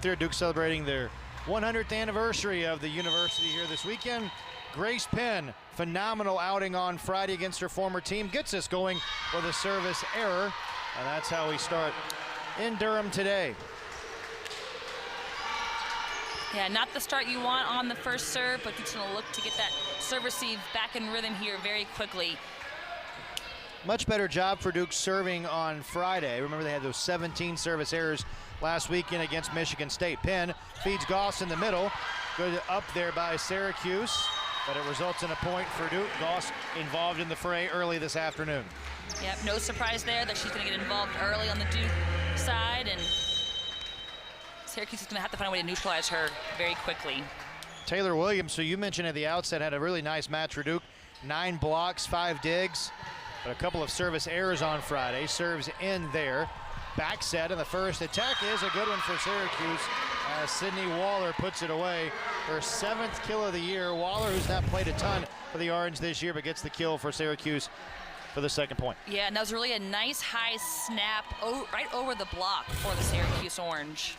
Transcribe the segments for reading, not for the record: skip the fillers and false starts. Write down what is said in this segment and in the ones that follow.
there. Duke celebrating their 100th anniversary of the university here this weekend. Grace Penn, phenomenal outing on Friday against her former team, gets us going with a service error, and that's how we start in Durham today. Yeah, not the start you want on the first serve, but Duke's going to look to get that serve receive back in rhythm here very quickly. Much better job for Duke serving on Friday. Remember, they had those 17 service errors last weekend against Michigan State. Penn feeds Goss in the middle. Good up there by Syracuse, but it results in a point for Duke. Goss involved in the fray early this afternoon. Yep, no surprise there that she's going to get involved early on the Duke side, and Syracuse is going to have to find a way to neutralize her very quickly. Taylor Williams, who you mentioned at the outset, had a really nice match for Duke. 9 blocks, 5 digs, but a couple of service errors on Friday. Serves in there. Back set, and the first attack is a good one for Syracuse as Sydney Waller puts it away. Her 7th kill of the year. Waller, who's not played a ton for the Orange this year, but gets the kill for Syracuse for the second point. Yeah, and that was really a nice high snap right over the block for the Syracuse Orange.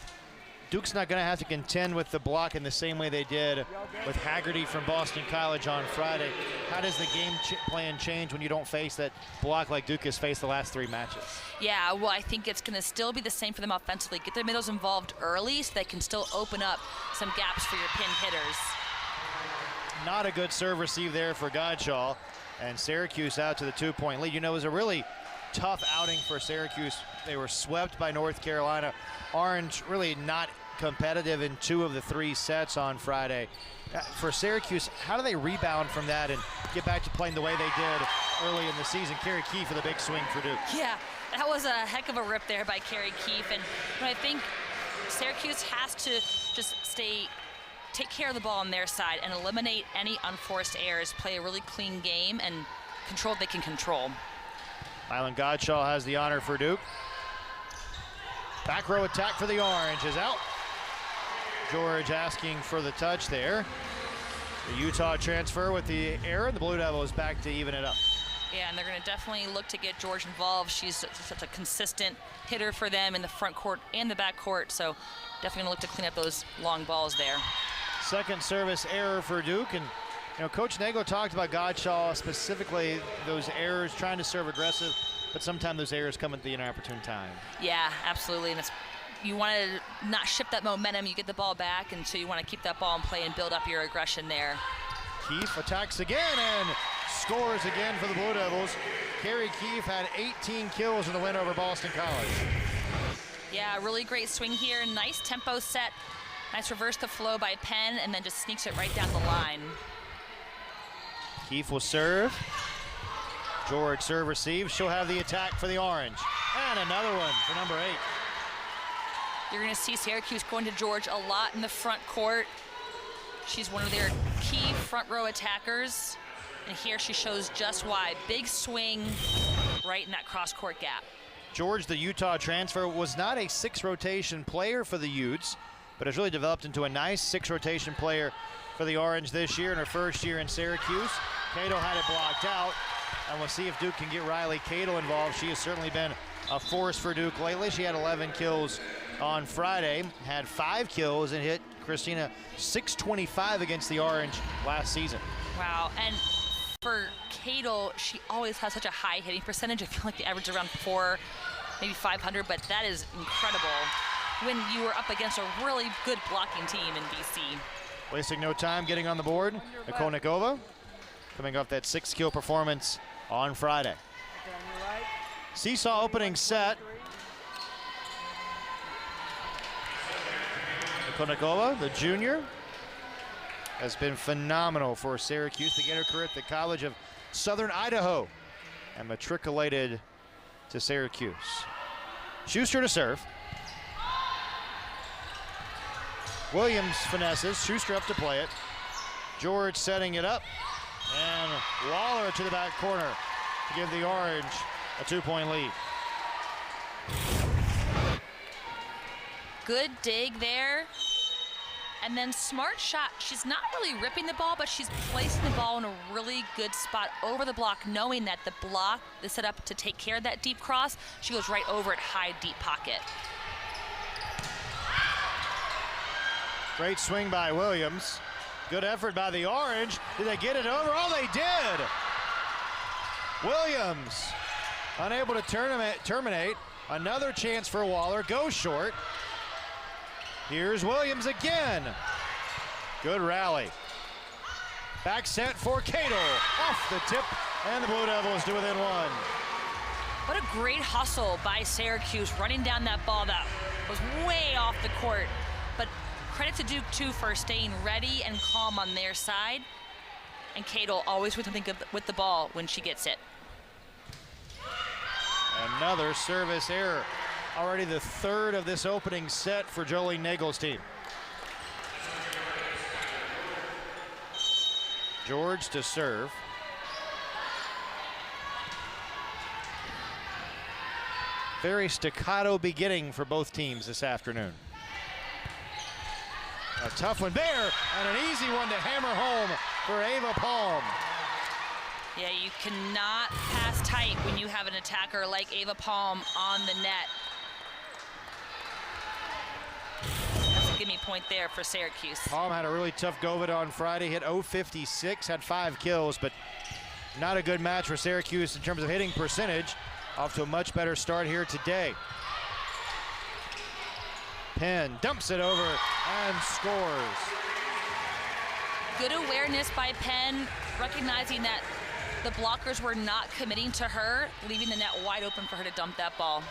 Duke's not going to have to contend with the block in the same way they did with Haggerty from Boston College on Friday. How does the game plan change when you don't face that block like Duke has faced the last 3 matches? Yeah, well, I think it's going to still be the same for them offensively. Get their middles involved early so they can still open up some gaps for your pin hitters. Not a good serve receive there for Godshaw, and Syracuse out to the 2-point lead. You know, it was a really tough outing for Syracuse. They were swept by North Carolina. Orange really not competitive in 2 of the 3 sets on Friday. For Syracuse, how do they rebound from that and get back to playing the way they did early in the season? Carrie Keefe with a big swing for Duke. Yeah, that was a heck of a rip there by Carrie Keefe, and I think Syracuse has to just take care of the ball on their side and eliminate any unforced errors, play a really clean game, and control what they can control. Mylan Godshaw has the honor for Duke. Back row attack for the Orange is out. George asking for the touch there. The Utah transfer with the error. The Blue Devils back to even it up. Yeah, and they're going to definitely look to get George involved. She's such a consistent hitter for them in the front court and the back court, so definitely going to look to clean up those long balls there. Second service error for Duke, and you know, Coach Nagel talked about Godshaw specifically, those errors, trying to serve aggressive, but sometimes those errors come at the inopportune time. Yeah, absolutely, and you want to not shift that momentum. You get the ball back, and so you want to keep that ball in play and build up your aggression there. Keefe attacks again and scores again for the Blue Devils. Carrie Keefe had 18 kills in the win over Boston College. Yeah, really great swing here. Nice tempo set. Nice reverse the flow by Penn, and then just sneaks it right down the line. Keefe will serve. George serve receive. She'll have the attack for the Orange. And another one for number 8. You're going to see Syracuse going to George a lot in the front court. She's one of their key front row attackers. And here she shows just why. Big swing right in that cross court gap. George, the Utah transfer, was not a 6 rotation player for the Utes, but has really developed into a nice 6 rotation player for the Orange this year in her first year in Syracuse. Cato had it blocked out, and we'll see if Duke can get Riley Cato involved. She has certainly been a force for Duke lately. She had 11 kills on Friday, had 5 kills, and hit Christina 625 against the Orange last season. Wow, and for Cato, she always has such a high hitting percentage. I feel like the average around 4, maybe 500, but that is incredible when you were up against a really good blocking team in BC. Wasting no time getting on the board. Ikonikova coming off that 6-kill performance on Friday. Seesaw opening set. Ikonikova, the junior, has been phenomenal for Syracuse. Began her career at the College of Southern Idaho and matriculated to Syracuse. Schuster to serve. Williams finesses, Schuster up to play it. George setting it up, and Waller to the back corner to give the Orange a 2-point lead. Good dig there. And then smart shot. She's not really ripping the ball, but she's placing the ball in a really good spot over the block, knowing that the block is set up to take care of that deep cross. She goes right over it, high, deep pocket. Great swing by Williams. Good effort by the Orange. Did they get it over? Oh, they did! Williams unable to terminate. Another chance for Waller. Goes short. Here's Williams again. Good rally. Back set for Cato. Off the tip, and the Blue Devils to within one. What a great hustle by Syracuse, running down that ball that was way off the court. But credit to Duke, too, for staying ready and calm on their side. And Cato always with something good with the ball when she gets it. Another service error. Already the third of this opening set for Jolene Nagel's team. George to serve. Very staccato beginning for both teams this afternoon. A tough one there, and an easy one to hammer home for Ava Palm. Yeah, you cannot pass tight when you have an attacker like Ava Palm on the net. That's a gimme point there for Syracuse. Palm had a really tough go of it on Friday, hit 056, had 5 kills, but not a good match for Syracuse in terms of hitting percentage. Off to a much better start here today. Penn dumps it over and scores. Good awareness by Penn, recognizing that the blockers were not committing to her, leaving the net wide open for her to dump that ball.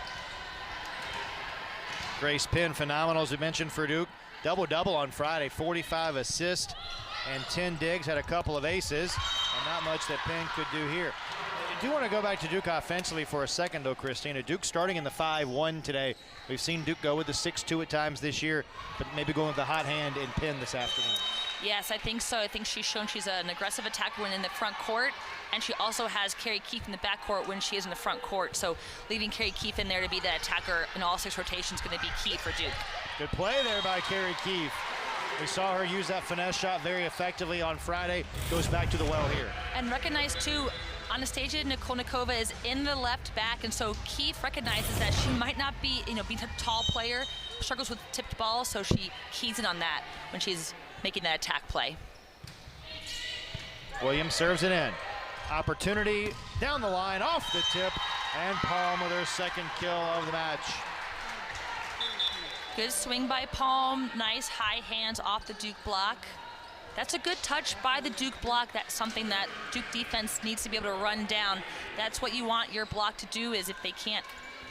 Grace Penn, phenomenal, as we mentioned, for Duke. Double-double on Friday, 45 assists and 10 digs, had a couple of aces, and not much that Penn could do here. I do want to go back to Duke offensively for a second, though, Christina. Duke starting in the 5-1 today. We've seen Duke go with the 6-2 at times this year, but maybe going with the hot hand in Penn this afternoon. Yes, I think so. I think she's shown she's an aggressive attacker when in the front court, and she also has Carrie Keefe in the back court when she is in the front court. So leaving Carrie Keefe in there to be that attacker in all 6 rotations is going to be key for Duke. Good play there by Carrie Keefe. We saw her use that finesse shot very effectively on Friday. Goes back to the well here. And recognize, too, Anastasia Nikolnikova is in the left back, and so Keefe recognizes that she might not be, being a tall player, struggles with tipped balls, so she keys in on that when she's making that attack play. Williams serves it in. Opportunity down the line, off the tip, and Palm with her second kill of the match. Good swing by Palm, nice high hands off the Duke block. That's a good touch by the Duke block. That's something that Duke defense needs to be able to run down. That's what you want your block to do, is if they can't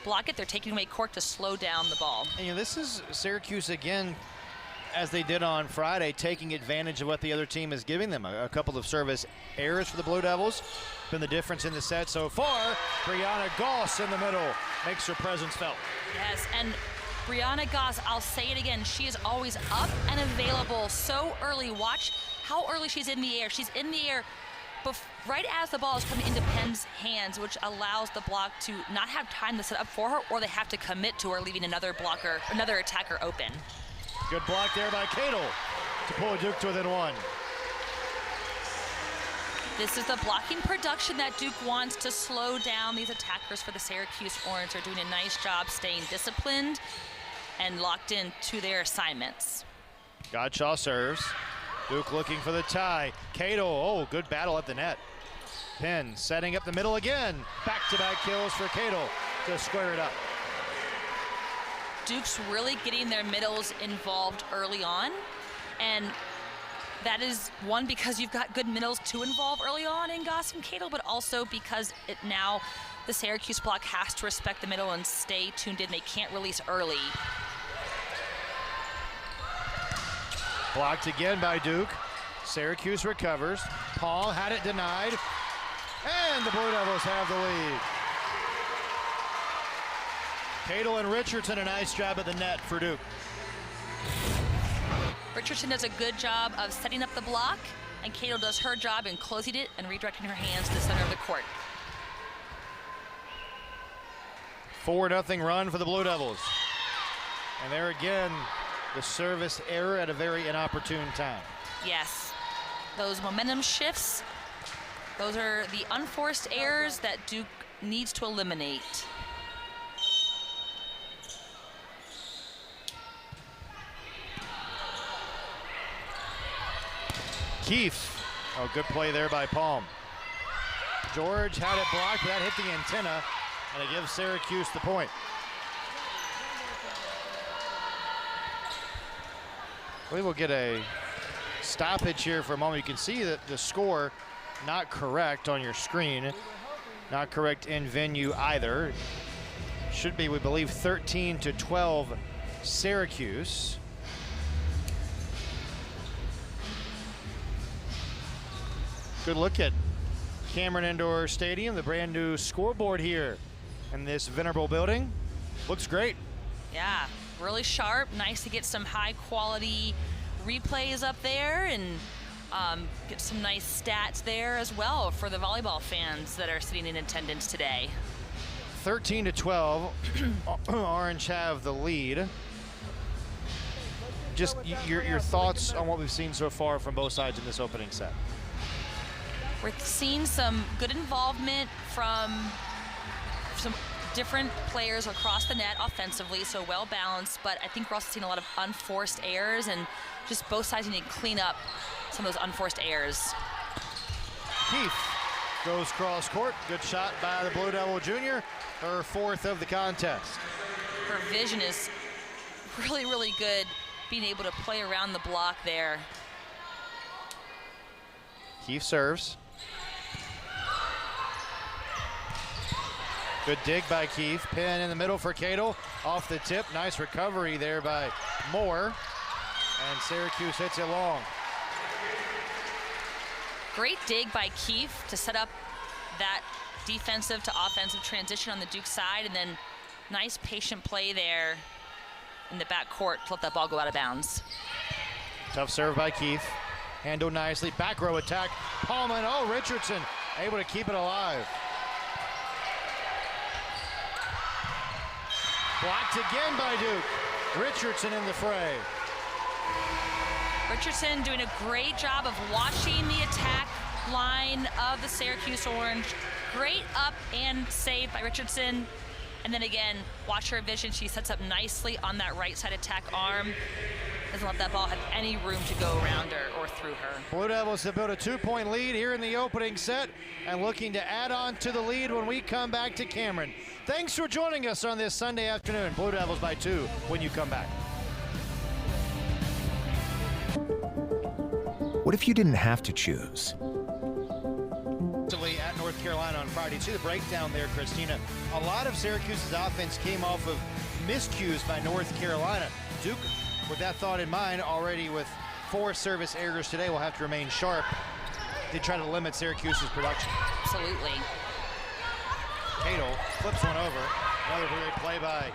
block it, they're taking away court to slow down the ball. And, this is Syracuse again, as they did on Friday, taking advantage of what the other team is giving them. A couple of service errors for the Blue Devils. Been the difference in the set so far. Brianna Goss in the middle makes her presence felt. Yes, and Brianna Goss, I'll say it again, she is always up and available so early. Watch how early she's in the air. She's in the air right as the ball is coming into Penn's hands, which allows the block to not have time to set up for her, or they have to commit to her, leaving another attacker open. Good block there by Cato to pull Duke to within one. This is the blocking production that Duke wants to slow down these attackers for the Syracuse Orange. They're doing a nice job staying disciplined and locked in to their assignments. Godshaw serves. Duke looking for the tie. Cato, good battle at the net. Penn setting up the middle again. Back-to-back kills for Cato to square it up. Duke's really getting their middles involved early on, and that is, one, because you've got good middles to involve early on in Goss and Cato, but also because now the Syracuse block has to respect the middle and stay tuned in. They can't release early. Blocked again by Duke. Syracuse recovers. Paul had it denied, and the Blue Devils have the lead. Cato and Richardson, a nice job at the net for Duke. Richardson does a good job of setting up the block, and Cato does her job in closing it and redirecting her hands to the center of the court. 4-0 run for the Blue Devils. And there again, the service error at a very inopportune time. Yes, those momentum shifts, those are the unforced errors that Duke needs to eliminate. Keefe. Oh, good play there by Palm. George had it blocked, but that hit the antenna, and it gives Syracuse the point. We will get a stoppage here for a moment. You can see that the score not correct on your screen. Not correct in venue either. Should be, we believe, 13-12 Syracuse. Good look at Cameron Indoor Stadium, the brand new scoreboard here in this venerable building. Looks great. Yeah, really sharp. Nice to get some high quality replays up there and get some nice stats there as well for the volleyball fans that are sitting in attendance today. 13-12, Orange have the lead. Just your thoughts on what we've seen so far from both sides in this opening set. We're seeing some good involvement from some different players across the net offensively, so well balanced, but I think we're also seeing a lot of unforced errors and just both sides need to clean up some of those unforced errors. Keefe goes cross court. Good shot by the Blue Devil Jr., her fourth of the contest. Her vision is really, really good, being able to play around the block there. Keefe serves. Good dig by Keefe. Pin in the middle for Cato. Off the tip. Nice recovery there by Moore. And Syracuse hits it long. Great dig by Keefe to set up that defensive to offensive transition on the Duke side, and then nice patient play there in the back court to let that ball go out of bounds. Tough serve by Keefe. Handled nicely. Back row attack. Palman. Oh, Richardson able to keep it alive. Blocked again by Duke. Richardson in the fray. Richardson doing a great job of watching the attack line of the Syracuse Orange. Great up and save by Richardson. And then again, watch her vision. She sets up nicely on that right side attack arm. Doesn't let that ball have any room to go around her or through her. Blue Devils have built a 2-point lead here in the opening set and looking to add on to the lead when we come back to Cameron. Thanks for joining us on this Sunday afternoon. Blue Devils by 2 when you come back. What if you didn't have to choose? At North Carolina on Friday. See the breakdown there, Christina. A lot of Syracuse's offense came off of miscues by North Carolina. Duke, with that thought in mind, already with 4 service errors today, will have to remain sharp to try to limit Syracuse's production. Absolutely. Cato flips one over. Another great play by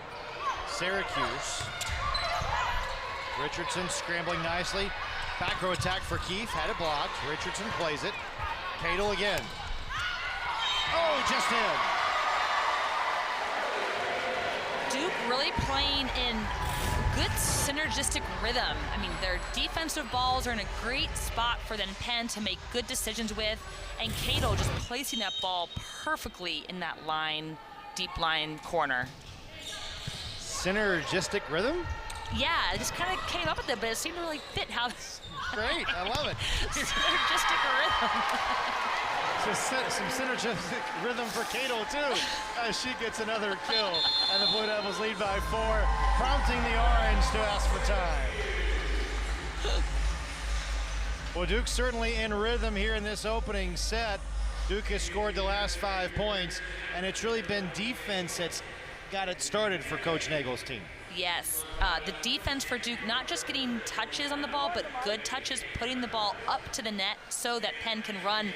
Syracuse. Richardson scrambling nicely. Back row attack for Keefe. Had it blocked. Richardson plays it. Cato again. Oh, just in. Duke really playing in good synergistic rhythm. I mean, their defensive balls are in a great spot for then Penn to make good decisions with, and Cato just placing that ball perfectly in that line, deep line corner. Synergistic rhythm? Yeah, it just kind of came up with it, but it seemed to really fit how Great, I love it. Synergistic rhythm. Just some synergistic rhythm for Cato, too, as she gets another kill. And the Blue Devils lead by 4, prompting the Orange to ask for time. Well, Duke's certainly in rhythm here in this opening set. Duke has scored the last 5 points, and it's really been defense that's got it started for Coach Nagel's team. Yes, the defense for Duke, not just getting touches on the ball, but good touches, putting the ball up to the net so that Penn can run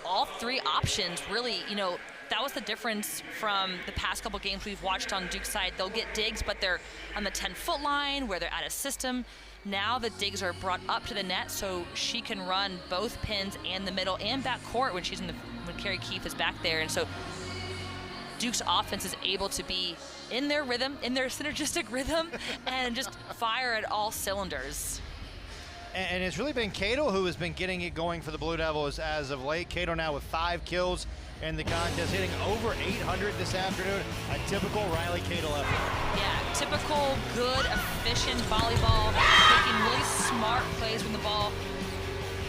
all 3 options. Really, you know, that was the difference from the past couple games we've watched on Duke's side. They'll get digs, but they're on the 10-foot line where they're out of system. Now the digs are brought up to the net so she can run both pins and the middle and back court when when Carrie Keefe is back there. And so Duke's offense is able to be in their rhythm, in their synergistic rhythm, and just fire at all cylinders. And it's really been Cato who has been getting it going for the Blue Devils as of late. Cato now with 5 kills in the contest, hitting over 800 this afternoon. A typical Riley Cato effort. Yeah, typical good, efficient volleyball, making really smart plays when the ball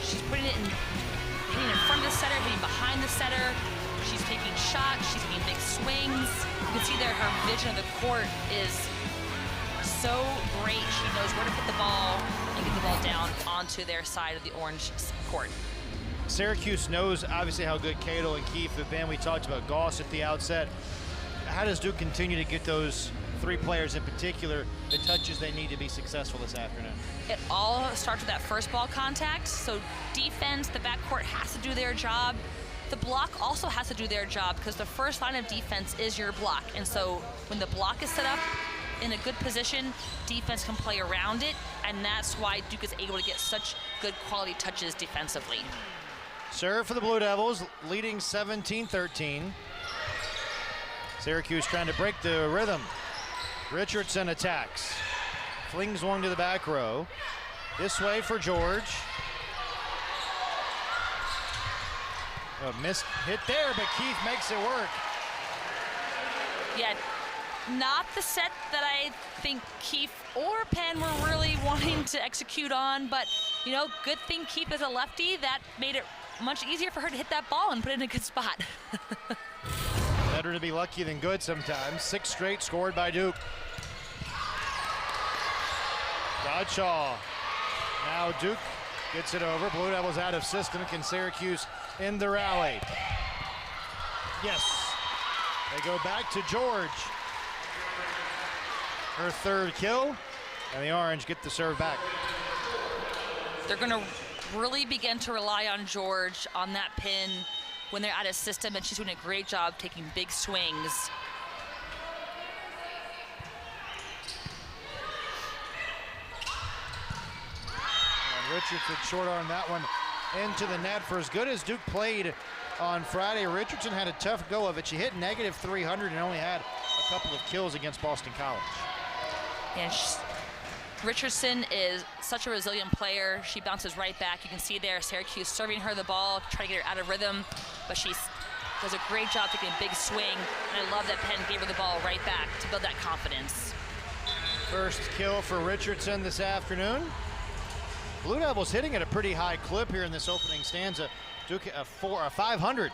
She's putting it in, hitting in front of the setter, hitting behind the setter. She's taking shots, she's taking big swings. You can see there her vision of the court is so great. She knows where to put the ball and get the ball down onto their side of the orange court. Syracuse knows obviously how good Cato and Keefe have been. We talked about Goss at the outset. How does Duke continue to get those three players in particular the touches they need to be successful this afternoon? It all starts with that first ball contact. So defense, the backcourt has to do their job. The block also has to do their job because the first line of defense is your block. And so when the block is set up in a good position, defense can play around it, and that's why Duke is able to get such good quality touches defensively. Serve for the Blue Devils, leading 17-13. Syracuse trying to break the rhythm. Richardson attacks. Flings one to the back row. This way for George. A missed hit there, but Keefe makes it work. Yeah, not the set that I think Keefe or Penn were really wanting to execute on, but you know, good thing Keefe is a lefty. That made it much easier for her to hit that ball and put it in a good spot. Better to be lucky than good sometimes. 6 straight scored by Duke. Godshaw. Now Duke gets it over. Blue Devils out of system. Can Syracuse end the rally? Yes. They go back to George. Her third kill, and the Orange get the serve back. They're going to really begin to rely on George on that pin when they're out of system, and she's doing a great job taking big swings. And Richardson short arm that one into the net. For as good as Duke played on Friday, Richardson had a tough go of it. She hit negative 300 and only had a couple of kills against Boston College. And Richardson is such a resilient player. She bounces right back. You can see there Syracuse serving her the ball, trying to get her out of rhythm, but she does a great job taking a big swing, and I love that Penn gave her the ball right back to build that confidence. First kill for Richardson this afternoon. Blue Devils hitting at a pretty high clip here in this opening stanza. Duke a 500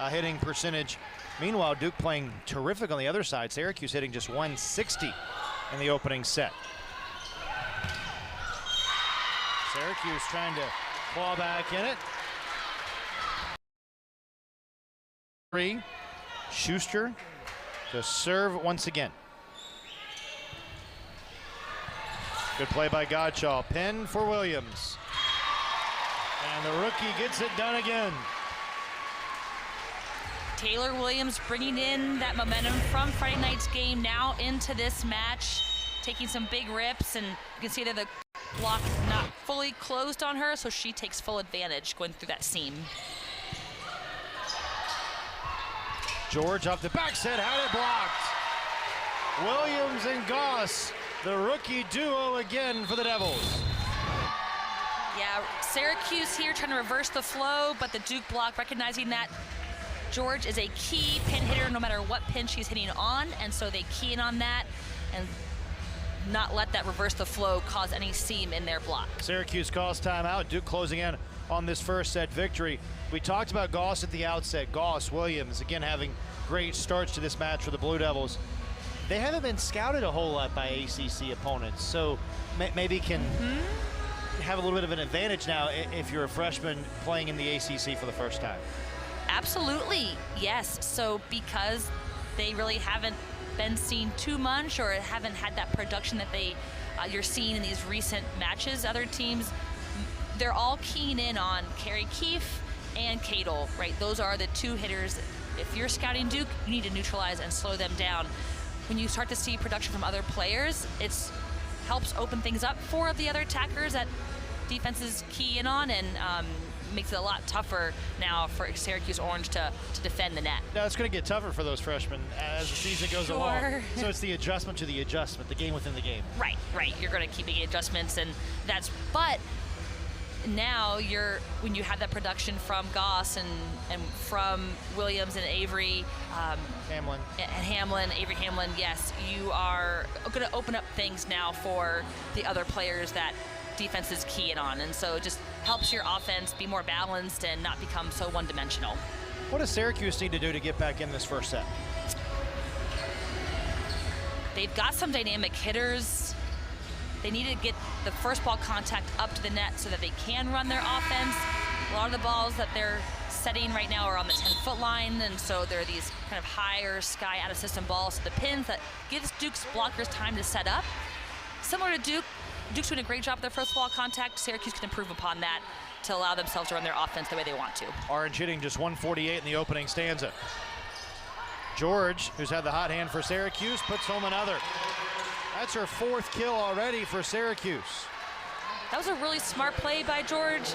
hitting percentage. Meanwhile, Duke playing terrific on the other side. Syracuse hitting just 160 in the opening set. Syracuse trying to claw back in it. Schuster to serve once again. Good play by Godshaw. Penn for Williams. And the rookie gets it done again. Taylor Williams bringing in that momentum from Friday night's game now into this match, taking some big rips, and you can see that the block not fully closed on her, so she takes full advantage going through that seam. George off the backside, had it blocked. Williams and Goss, the rookie duo again for the Devils. Yeah, Syracuse here trying to reverse the flow, but the Duke block recognizing that George is a key pin hitter no matter what pin she's hitting on, and so they key in on that and not let that reverse the flow cause any seam in their block. Syracuse calls timeout. Duke closing in on this first set victory. We talked about Goss at the outset. Goss, Williams, again having great starts to this match for the Blue Devils. They haven't been scouted a whole lot by ACC opponents, so maybe can have a little bit of an advantage now if you're a freshman playing in the ACC for the first time. Absolutely, yes. So because they really haven't been seen too much or haven't had that production that you're seeing in these recent matches, other teams, they're all keying in on Carrie Keefe and Cato, right? Those are the two hitters. If you're scouting Duke, you need to neutralize and slow them down. When you start to see production from other players, it helps open things up for the other attackers that defenses key in on, and makes it a lot tougher now for Syracuse Orange to defend the net. Now it's going to get tougher for those freshmen as the season goes along. So it's the adjustment to the adjustment, the game within the game. Right. You're going to keep making adjustments, and but now when you have that production from Goss and from Williams and Avery, Avery Hamlin, yes, you are going to open up things now for the other players that defenses key in on, and so it just helps your offense be more balanced and not become so one-dimensional. What does Syracuse need to do to get back in this first set? They've got some dynamic hitters. They need to get the first ball contact up to the net so that they can run their offense. A lot of the balls that they're setting right now are on the 10-foot line, and so they're these kind of higher sky out of system balls. So the pins that gives Duke's blockers time to set up. Similar to Duke, Duke's doing a great job with their first ball contact. Syracuse can improve upon that to allow themselves to run their offense the way they want to. Orange hitting just 148 in the opening stanza. George, who's had the hot hand for Syracuse, puts home another. That's her 4th kill already for Syracuse. That was a really smart play by George.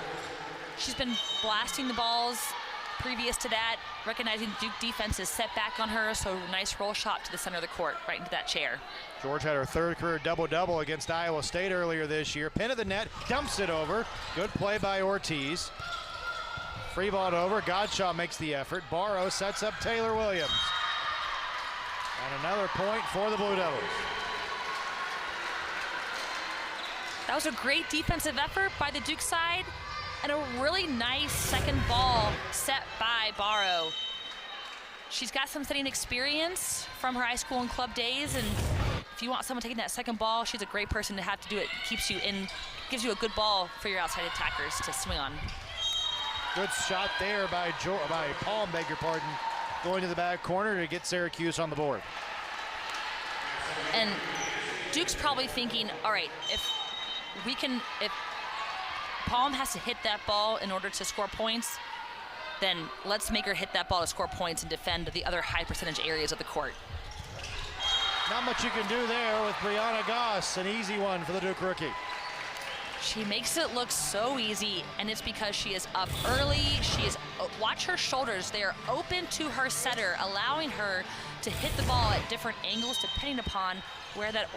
She's been blasting the balls previous to that, recognizing Duke defense is set back on her, so nice roll shot to the center of the court, right into that chair. George had her 3rd career double-double against Iowa State earlier this year. Pin of the net, dumps it over. Good play by Ortiz. Free ball over, Godshaw makes the effort. Barrow sets up Taylor Williams. And another point for the Blue Devils. That was a great defensive effort by the Duke side, and a really nice second ball set by Barrow. She's got some setting experience from her high school and club days, and if you want someone taking that second ball, she's a great person to have to do it. Keeps you in, gives you a good ball for your outside attackers to swing on. Good shot there by Palm, beg your pardon, going to the back corner to get Syracuse on the board. And Duke's probably thinking, all right, if Palm has to hit that ball in order to score points, then let's make her hit that ball to score points and defend the other high percentage areas of the court. Not much you can do there with Brianna Goss, an easy one for the Duke rookie. She makes it look so easy, and it's because she is up early. She is, watch her shoulders. They are open to her setter, allowing her to hit the ball at different angles depending upon where that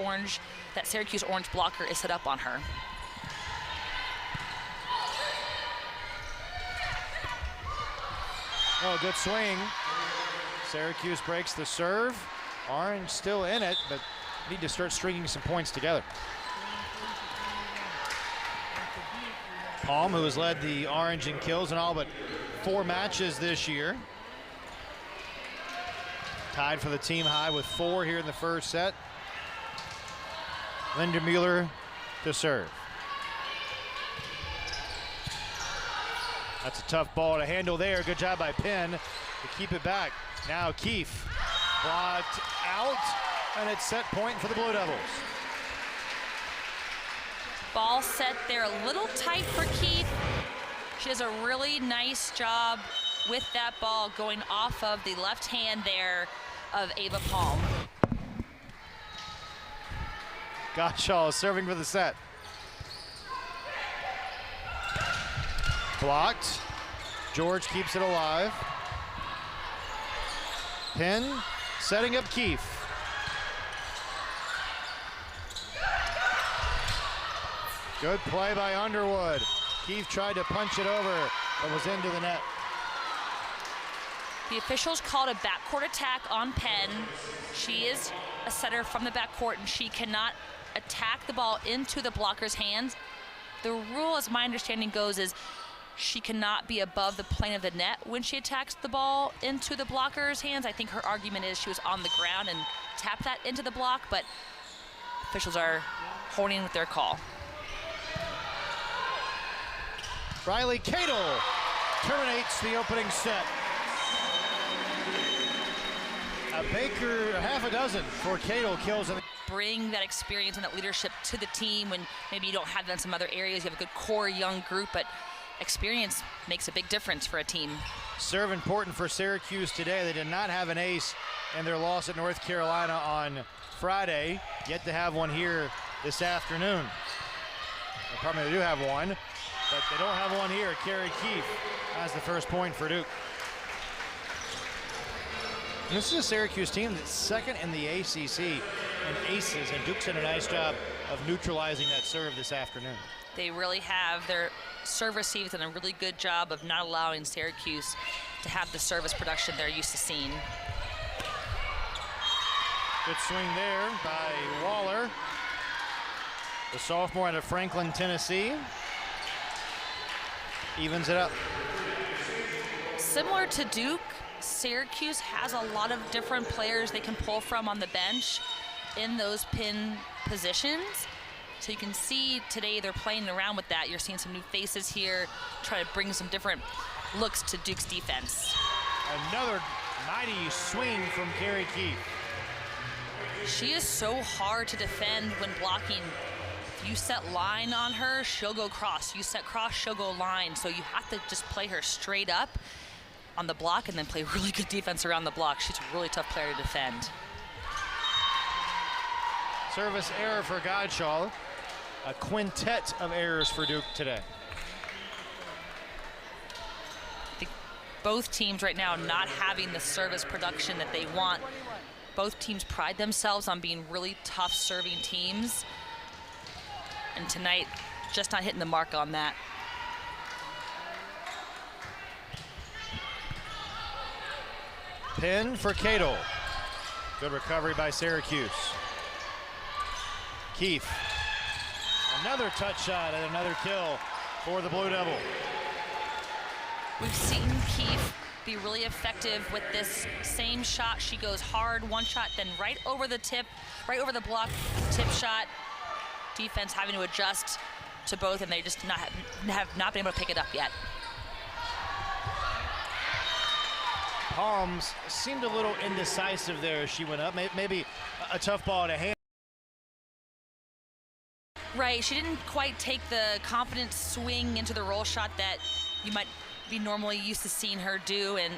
Syracuse orange blocker is set up on her. Oh, good swing. Syracuse breaks the serve. Orange still in it, but need to start stringing some points together. Palm, who has led the Orange in kills in all but 4 matches this year. Tied for the team high with 4 here in the first set. Linda Mueller to serve. That's a tough ball to handle there. Good job by Penn to keep it back. Now Keefe blocked out, and it's set point for the Blue Devils. Ball set there a little tight for Keefe. She does a really nice job with that ball going off of the left hand there of Ava Palm. Gottschall serving for the set. Blocked. George keeps it alive. Penn setting up Keefe. Good play by Underwood. Keefe tried to punch it over, but was into the net. The officials called a backcourt attack on Penn. She is a setter from the backcourt, and she cannot attack the ball into the blocker's hands. The rule, as my understanding goes, is she cannot be above the plane of the net when she attacks the ball into the blocker's hands. I think her argument is she was on the ground and tapped that into the block, but officials are holding with their call. Riley Cadle terminates the opening set. Half a dozen for Cadle kills. Bring that experience and that leadership to the team when maybe you don't have that in some other areas. You have a good core young group, but experience makes a big difference for a team. Serve important for Syracuse today. They did not have an ace in their loss at North Carolina on Friday. Yet to have one here this afternoon. Probably they do have one, but they don't have one here. Carrie Keefe has the first point for Duke. And this is a Syracuse team that's second in the ACC in aces, and Duke's done a nice job of neutralizing that serve this afternoon. They really have. Their serve receives done a really good job of not allowing Syracuse to have the service production they're used to seeing. Good swing there by Waller. The sophomore out of Franklin, Tennessee. Evens it up. Similar to Duke, Syracuse has a lot of different players they can pull from on the bench in those pin positions. So you can see today they're playing around with that. You're seeing some new faces here, try to bring some different looks to Duke's defense. Another mighty swing from Carrie Keefe. She is so hard to defend when blocking. If you set line on her, she'll go cross. You set cross, she'll go line. So you have to just play her straight up on the block and then play really good defense around the block. She's a really tough player to defend. Service error for Godshaw. A quintet of errors for Duke today. I think both teams right now not having the service production that they want. Both teams pride themselves on being really tough serving teams. And tonight, just not hitting the mark on that. Pin for Cato. Good recovery by Syracuse. Keefe. Another touch shot and another kill for the Blue Devil. We've seen Keefe be really effective with this same shot. She goes hard, one shot, then right over the tip, right over the block, tip shot. Defense having to adjust to both, and they just have not been able to pick it up yet. Palms seemed a little indecisive there as she went up. Maybe a tough ball to hand. Right, she didn't quite take the confident swing into the roll shot that you might be normally used to seeing her do, and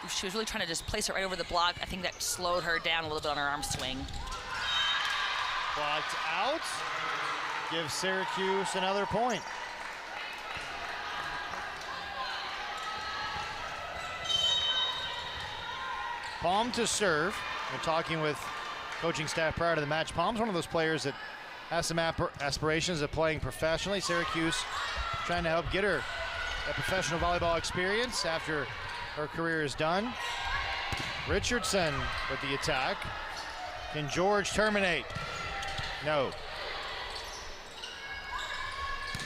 she was really trying to just place it right over the block. I think that slowed her down a little bit on her arm swing. Blocked out. Gives Syracuse another point. Palm to serve. We're talking with coaching staff prior to the match. Palm's one of those players that has some aspirations of playing professionally. Syracuse trying to help get her a professional volleyball experience after her career is done. Richardson with the attack. Can George terminate? No.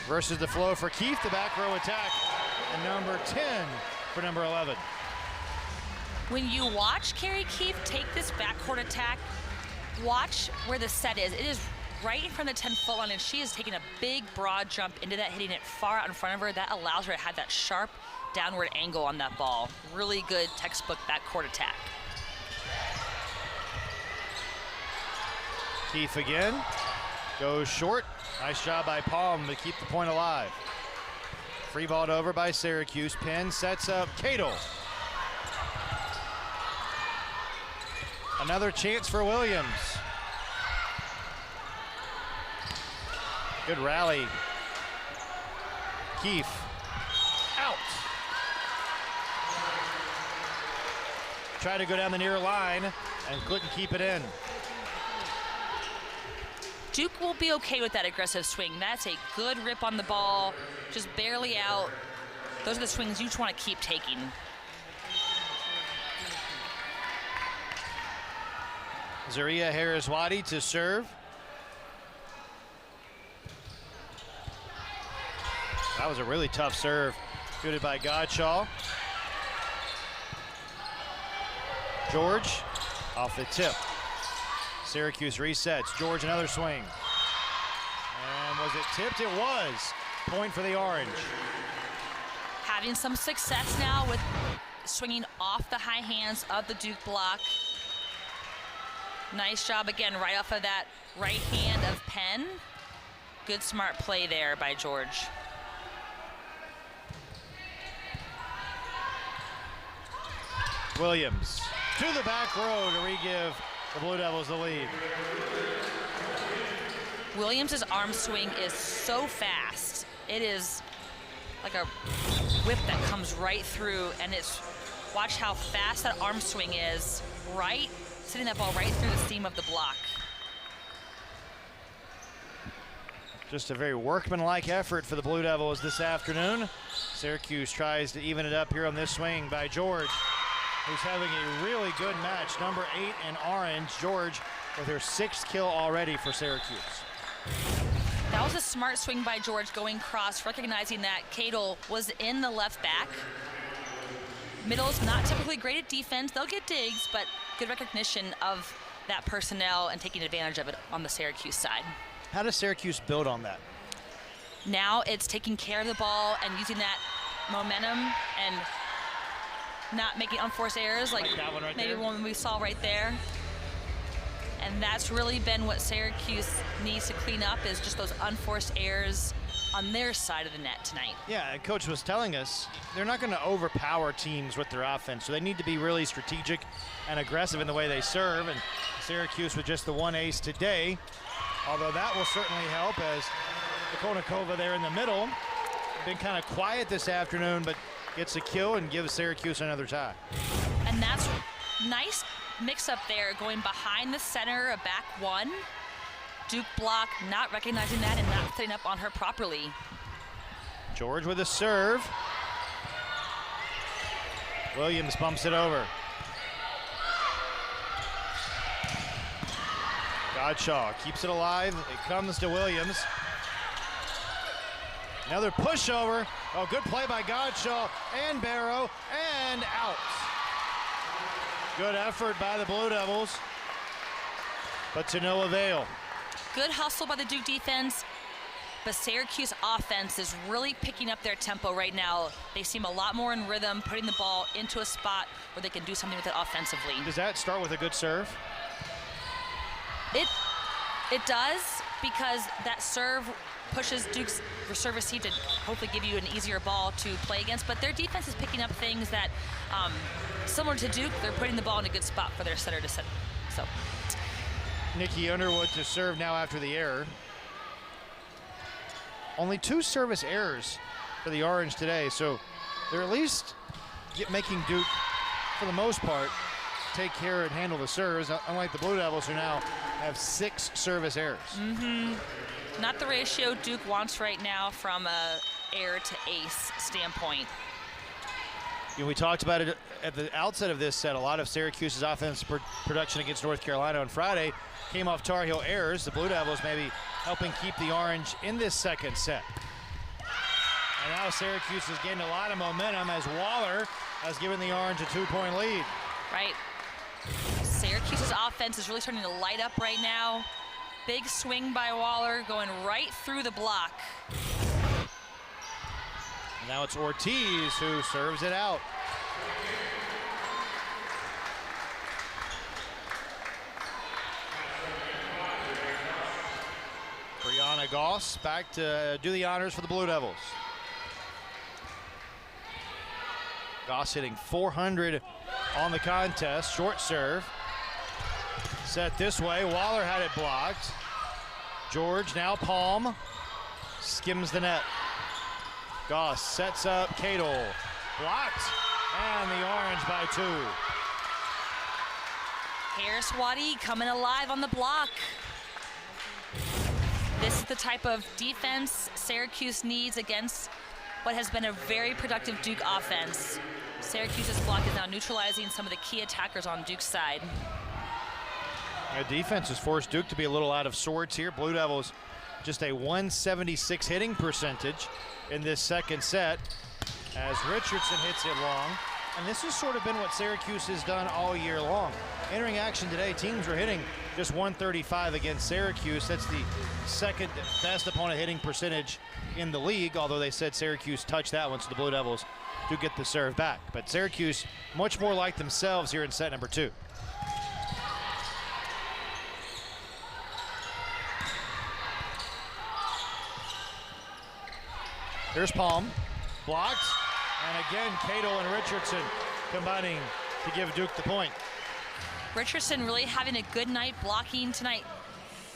Versus the flow for Keefe, the back row attack. And number 10 for number 11. When you watch Carrie Keefe take this backcourt attack, watch where the set is. It is right in front of the 10-foot line, and she is taking a big, broad jump into that, hitting it far out in front of her. That allows her to have that sharp downward angle on that ball. Really good textbook backcourt attack. Keefe again. Goes short. Nice job by Palm to keep the point alive. Free balled over by Syracuse. Penn sets up Cato. Another chance for Williams. Good rally. Keefe out. Tried to go down the near line and couldn't keep it in. Duke will be okay with that aggressive swing. That's a good rip on the ball, just barely out. Those are the swings you just want to keep taking. Zaria Harris-Wadi to serve. That was a really tough serve, shooted by Godshaw. George off the tip. Syracuse resets. George another swing. And was it tipped? It was. Point for the Orange. Having some success now with swinging off the high hands of the Duke block. Nice job again, right off of that right hand of Penn. Good smart play there by George. Williams to the back row to re-give the Blue Devils the lead. Williams' arm swing is so fast. It is like a whip that comes right through, and it's, watch how fast that arm swing is, right, sitting that ball right through the seam of the block. Just a very workmanlike effort for the Blue Devils this afternoon. Syracuse tries to even it up here on this swing by George, who's having a really good match. Number 8 in Orange, George, with her 6th kill already for Syracuse. was a smart swing by George going cross, recognizing that Cadel was in the left back. Middle's not typically great at defense. They'll get digs, but good recognition of that personnel and taking advantage of it on the Syracuse side. How does Syracuse build on that? Now it's taking care of the ball and using that momentum and not making unforced errors like that one right maybe there? one we saw right there. And that's really been what Syracuse needs to clean up, is just those unforced errors on their side of the net tonight. Yeah, and Coach was telling us they're not going to overpower teams with their offense, so they need to be really strategic and aggressive in the way they serve. And Syracuse with just the one ace today, although that will certainly help, as Konikova there in the middle, been kind of quiet this afternoon, but gets a kill and gives Syracuse another tie. And that's nice mix-up there, going behind the center, a back one. Duke block, not recognizing that and not setting up on her properly. George with a serve. Williams bumps it over. Godshaw keeps it alive. It comes to Williams. Another pushover. Oh, good play by Godshaw and Barrow, and out. Good effort by the Blue Devils, but to no avail. Good hustle by the Duke defense, but Syracuse offense is really picking up their tempo right now. They seem a lot more in rhythm, putting the ball into a spot where they can do something with it offensively. Does that start with a good serve? It does, because that serve pushes Duke's serve receive to hopefully give you an easier ball to play against. But their defense is picking up things that, similar to Duke, they're putting the ball in a good spot for their setter to set. So. Nikki Underwood to serve now after the error. Only 2 service errors for the Orange today, so they're at least making Duke, for the most part, take care and handle the serves, unlike the Blue Devils, who now have 6 service errors. Not the ratio Duke wants right now from a error to ace standpoint. You know, we talked about it at the outset of this set. A lot of Syracuse's offensive production against North Carolina on Friday came off Tar Heel errors. The Blue Devils maybe helping keep the Orange in this second set. And now Syracuse has gained a lot of momentum as Waller has given the Orange a 2-point lead. Right. Syracuse's offense is really starting to light up right now. Big swing by Waller, going right through the block. Now it's Ortiz who serves it out. Brianna Goss back to do the honors for the Blue Devils. Goss hitting 400 on the contest. Short serve. Set this way. Waller had it blocked. George now palm. Skims the net. Goss sets up Cadel. Blocked. And the Orange by 2. Harris Waddy coming alive on the block. This is the type of defense Syracuse needs against what has been a very productive Duke offense. Syracuse's block is now neutralizing some of the key attackers on Duke's side. The defense has forced Duke to be a little out of sorts here. Blue Devils just a 176 hitting percentage in this second set as Richardson hits it long. And this has sort of been what Syracuse has done all year long. Entering action today, teams were hitting just 135 against Syracuse. That's the second best opponent hitting percentage in the league, although they said Syracuse touched that one, so the Blue Devils do get the serve back. But Syracuse much more like themselves here in set number 2. Here's Palm, blocked, and again Cato and Richardson combining to give Duke the point. Richardson really having a good night blocking tonight,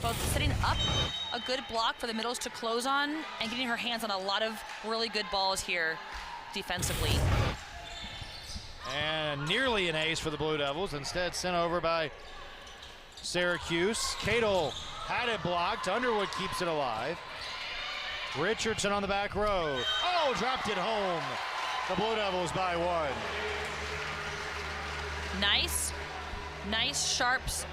both setting up a good block for the middles to close on and getting her hands on a lot of really good balls here defensively. And nearly an ace for the Blue Devils, instead sent over by Syracuse. Cato had it blocked, Underwood keeps it alive. Richardson on the back row. Oh, dropped it home. The Blue Devils by 1. Nice sharps.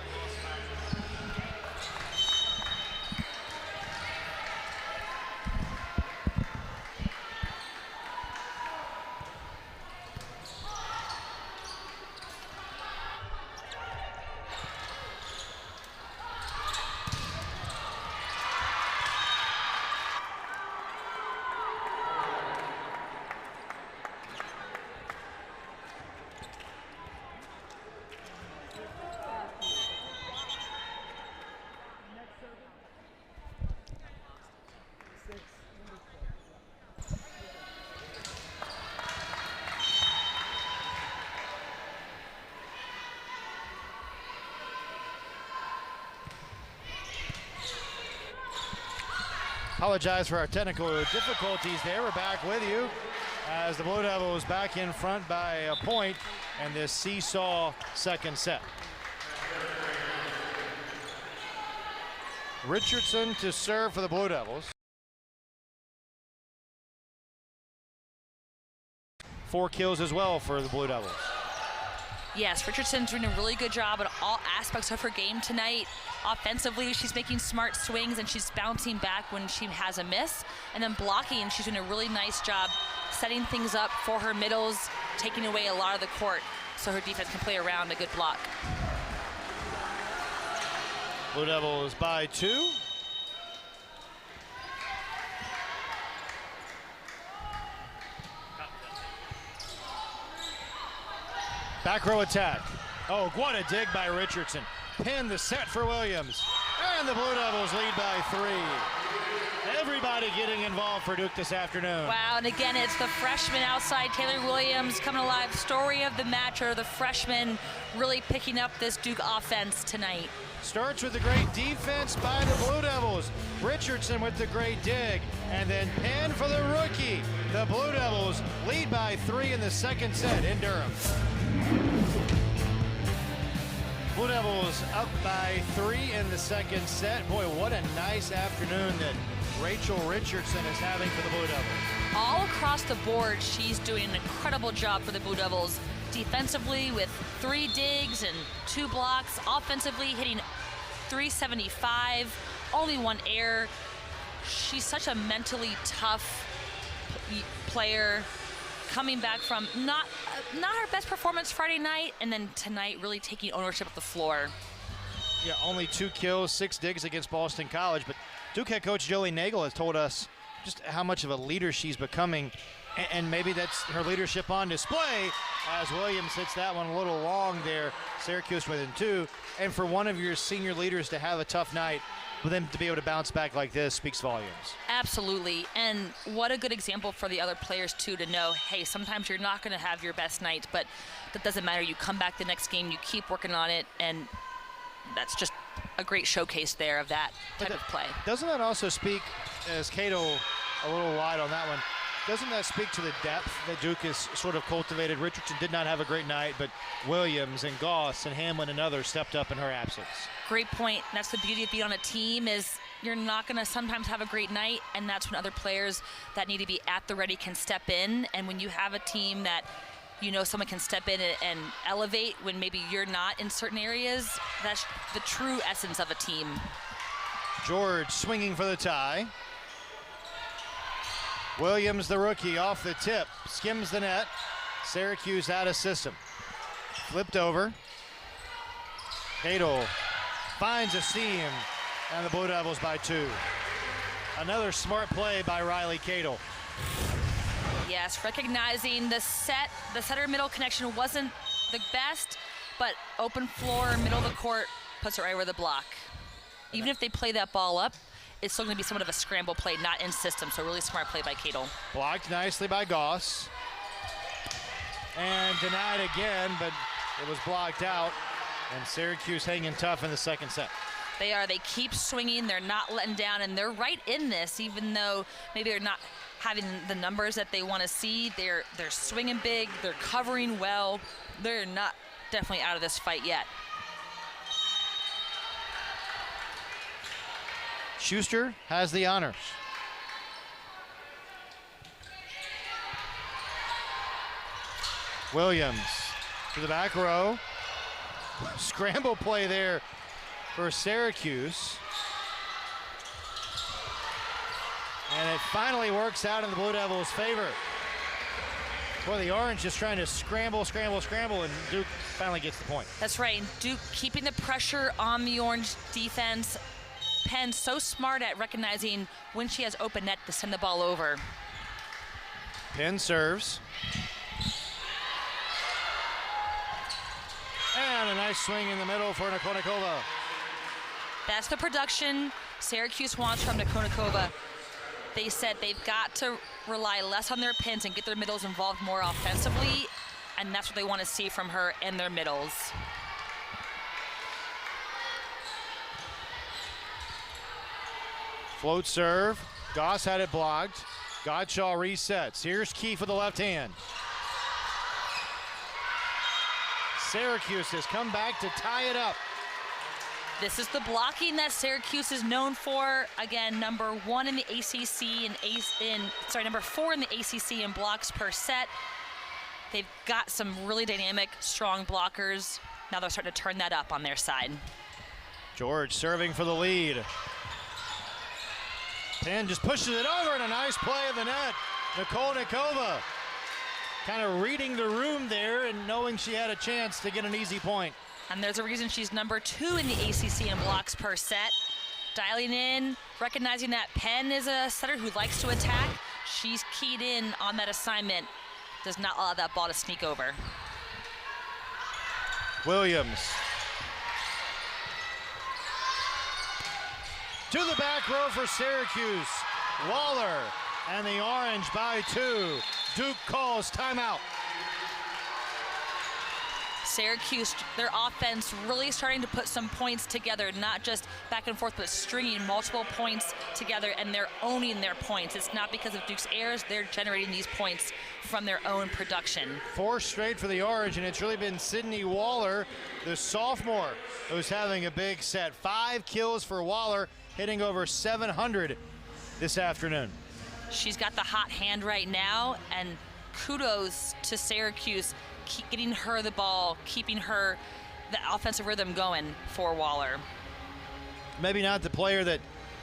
Apologize for our technical difficulties there. We're back with you as the Blue Devils back in front by a point and this seesaw second set. Richardson to serve for the Blue Devils. 4 kills as well for the Blue Devils. Yes, Richardson's doing a really good job at all aspects of her game tonight. Offensively, she's making smart swings and she's bouncing back when she has a miss. And then blocking, she's doing a really nice job setting things up for her middles, taking away a lot of the court so her defense can play around a good block. Blue Devils by 2. Back row attack. Oh, what a dig by Richardson. Pin the set for Williams. And the Blue Devils lead by 3. Everybody getting involved for Duke this afternoon. Wow, and again, it's the freshman outside, Taylor Williams, coming alive. Story of the match, or the freshman really picking up this Duke offense tonight. Starts with a great defense by the Blue Devils. Richardson with the great dig. And then pin for the rookie. The Blue Devils lead by 3 in the second set in Durham. Blue Devils up by 3 in the second set. Boy, what a nice afternoon that Rachel Richardson is having for the Blue Devils. All across the board, she's doing an incredible job for the Blue Devils. Defensively with 3 digs and 2 blocks. Offensively hitting .375, only 1 error. She's such a mentally tough player, coming back from not her best performance Friday night, and then tonight really taking ownership of the floor. Yeah, only 2 kills, 6 digs against Boston College, but Duke head coach Jolie Nagel has told us just how much of a leader she's becoming, and maybe that's her leadership on display as Williams hits that one a little long there. Syracuse within 2, and for one of your senior leaders to have a tough night, for them to be able to bounce back like this speaks volumes. Absolutely, and what a good example for the other players too, to know, hey, sometimes you're not going to have your best night, but that doesn't matter. You come back the next game, you keep working on it, and that's just a great showcase there of that type of play. Doesn't that also speak, as Cato a little wide on that one, doesn't that speak to the depth that Duke has sort of cultivated? Richardson did not have a great night, but Williams and Goss and Hamlin and others stepped up in her absence. Great point. That's the beauty of being on a team, is you're not going to sometimes have a great night, and that's when other players that need to be at the ready can step in. And when you have a team that you know someone can step in and elevate when maybe you're not in certain areas, that's the true essence of a team. George swinging for the tie. Williams, the rookie, off the tip, skims the net. Syracuse out of system. Flipped over. Cato finds a seam, and the Blue Devils by 2. Another smart play by Riley Cato. Yes, recognizing the setter-middle connection wasn't the best, but open floor, middle of the court, puts it right over the block. Even if they play that ball up, it's still going to be somewhat of a scramble play, not in system, so really smart play by Cato. Blocked nicely by Goss. And denied again, but it was blocked out, and Syracuse hanging tough in the second set. They are. They keep swinging. They're not letting down, and they're right in this, even though maybe they're not having the numbers that they want to see. They're swinging big. They're covering well. They're not definitely out of this fight yet. Schuster has the honors. Williams to the back row. Scramble play there for Syracuse. And it finally works out in the Blue Devils' favor. Boy, the Orange just trying to scramble, and Duke finally gets the point. That's right, and Duke keeping the pressure on the Orange defense. Penn so smart at recognizing when she has open net to send the ball over. Penn serves. And a nice swing in the middle for Nikonikova. That's the production Syracuse wants from Nikonikova. They said they've got to rely less on their pins and get their middles involved more offensively, and that's what they want to see from her and their middles. Float serve. Goss had it blocked. Gottschall resets. Here's Keefe with the left hand. Syracuse has come back to tie it up. This is the blocking that Syracuse is known for. Again, number 1 in the ACC number 4 in the ACC in blocks per set. They've got some really dynamic, strong blockers. Now they're starting to turn that up on their side. George serving for the lead. Penn just pushes it over and a nice play of the net. Nicole Nikova kind of reading the room there and knowing she had a chance to get an easy point. And there's a reason she's number 2 in the ACC in blocks per set. Dialing in, recognizing that Penn is a setter who likes to attack. She's keyed in on that assignment. Does not allow that ball to sneak over. Williams. To the back row for Syracuse. Waller and the Orange by 2. Duke calls timeout. Syracuse, their offense really starting to put some points together, not just back and forth, but stringing multiple points together, and they're owning their points. It's not because of Duke's errors, they're generating these points from their own production. 4 straight for the Orange, and it's really been Sydney Waller, the sophomore, who's having a big set. 5 kills for Waller, hitting over 700 this afternoon. She's got the hot hand right now, and kudos to Syracuse, keep getting her the ball, keeping her the offensive rhythm going for Waller. Maybe not the player that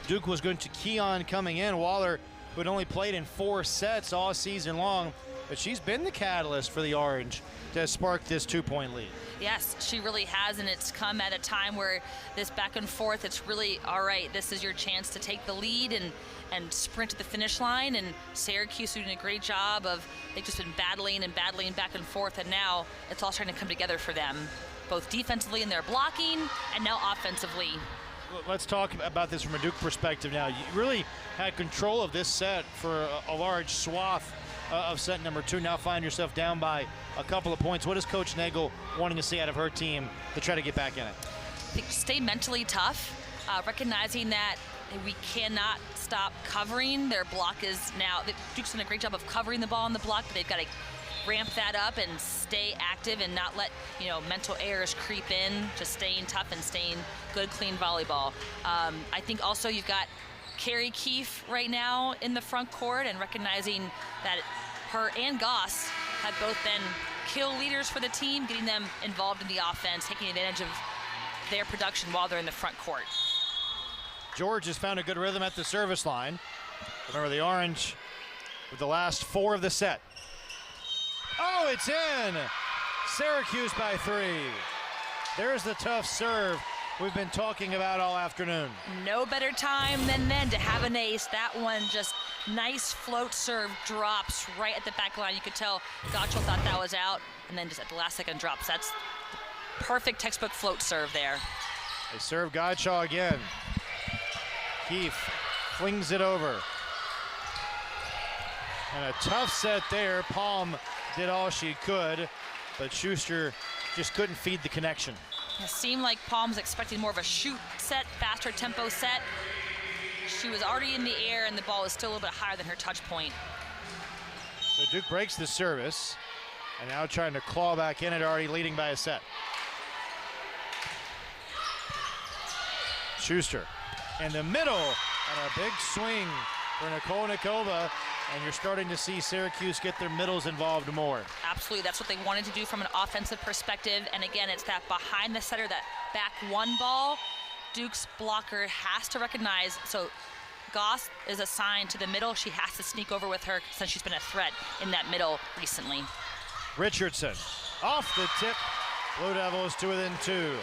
Duke was going to key on coming in. Waller, who had only played in 4 sets all season long, but she's been the catalyst for the Orange to spark this 2-point lead. Yes, she really has, and it's come at a time where this back and forth, it's really, all right, this is your chance to take the lead and sprint to the finish line, and Syracuse doing a great job of, they've just been battling back and forth, and now it's all starting to come together for them, both defensively in their blocking and now offensively. Let's talk about this from a Duke perspective now. You really had control of this set for a large swath of set number 2. Now find yourself down by a couple of points. What is Coach Nagel wanting to see out of her team to try to get back in it? I think stay mentally tough, recognizing that we cannot stop covering. Their block is now, Duke's done a great job of covering the ball on the block, but they've got to ramp that up and stay active and not let mental errors creep in, just staying tough and staying good, clean volleyball. I think also you've got Carrie Keefe right now in the front court, and recognizing that her and Goss have both been kill leaders for the team, getting them involved in the offense, taking advantage of their production while they're in the front court. George has found a good rhythm at the service line. Remember, the Orange with the last 4 of the set. Oh, it's in! Syracuse by 3. There's the tough serve we've been talking about all afternoon. No better time than then to have an ace. That one just nice float serve, drops right at the back line. You could tell Gottschall thought that was out, and then just at the last second drops. That's perfect textbook float serve there. They serve Gottschall again. Keefe flings it over. And a tough set there. Palm did all she could, but Schuster just couldn't feed the connection. It seemed like Palm's expecting more of a shoot set, faster tempo set. She was already in the air, and the ball was still a little bit higher than her touch point. So Duke breaks the service, and now trying to claw back in it, already leading by a set. Schuster in the middle, and a big swing for Nicole Nikova, and you're starting to see Syracuse get their middles involved more. Absolutely, that's what they wanted to do from an offensive perspective, and again, it's that behind the setter, that back 1 ball. Duke's blocker has to recognize, so Goss is assigned to the middle. She has to sneak over with her since she's been a threat in that middle recently. Richardson off the tip. Blue Devils to within 2.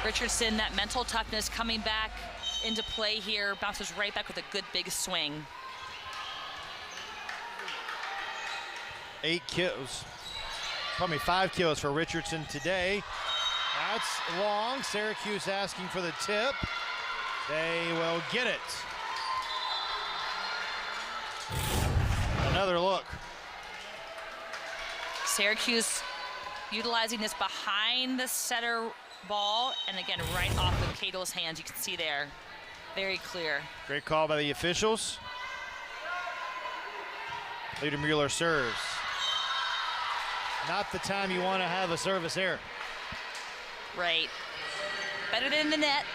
Richardson, that mental toughness coming back into play here, bounces right back with a good big swing. 5 kills for Richardson today. That's long. Syracuse asking for the tip. They will get it. Another look. Syracuse utilizing this behind the setter ball, and again, right off the Cato's hands. You can see there, very clear. Great call by the officials. Liedermuller serves. Not the time you want to have a service error. Right. Better than the net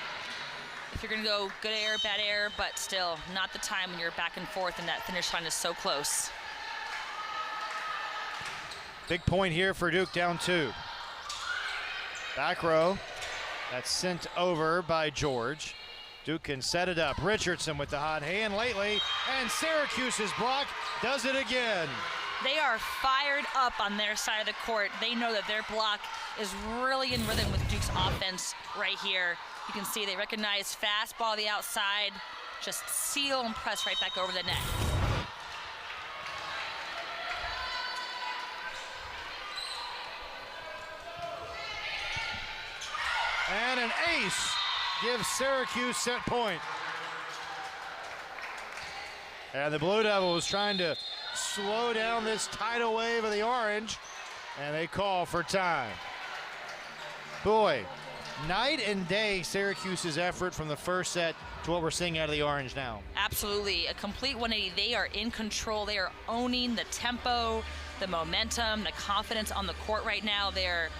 if you're going to go good error, bad error, but still not the time when you're back and forth and that finish line is so close. Big point here for Duke, down 2. Back row. That's sent over by George. Duke can set it up. Richardson with the hot hand lately, and Syracuse's block does it again. They are fired up on their side of the court. They know that their block is really in rhythm with Duke's offense right here. You can see they recognize fastball to the outside, just seal and press right back over the net. And an ace gives Syracuse set point. And the Blue Devils trying to slow down this tidal wave of the orange, and they call for time. Boy, night and day Syracuse's effort from the first set to what we're seeing out of the orange now. Absolutely, a complete 180. They are in control. They are owning the tempo, the momentum, the confidence on the court right now. They're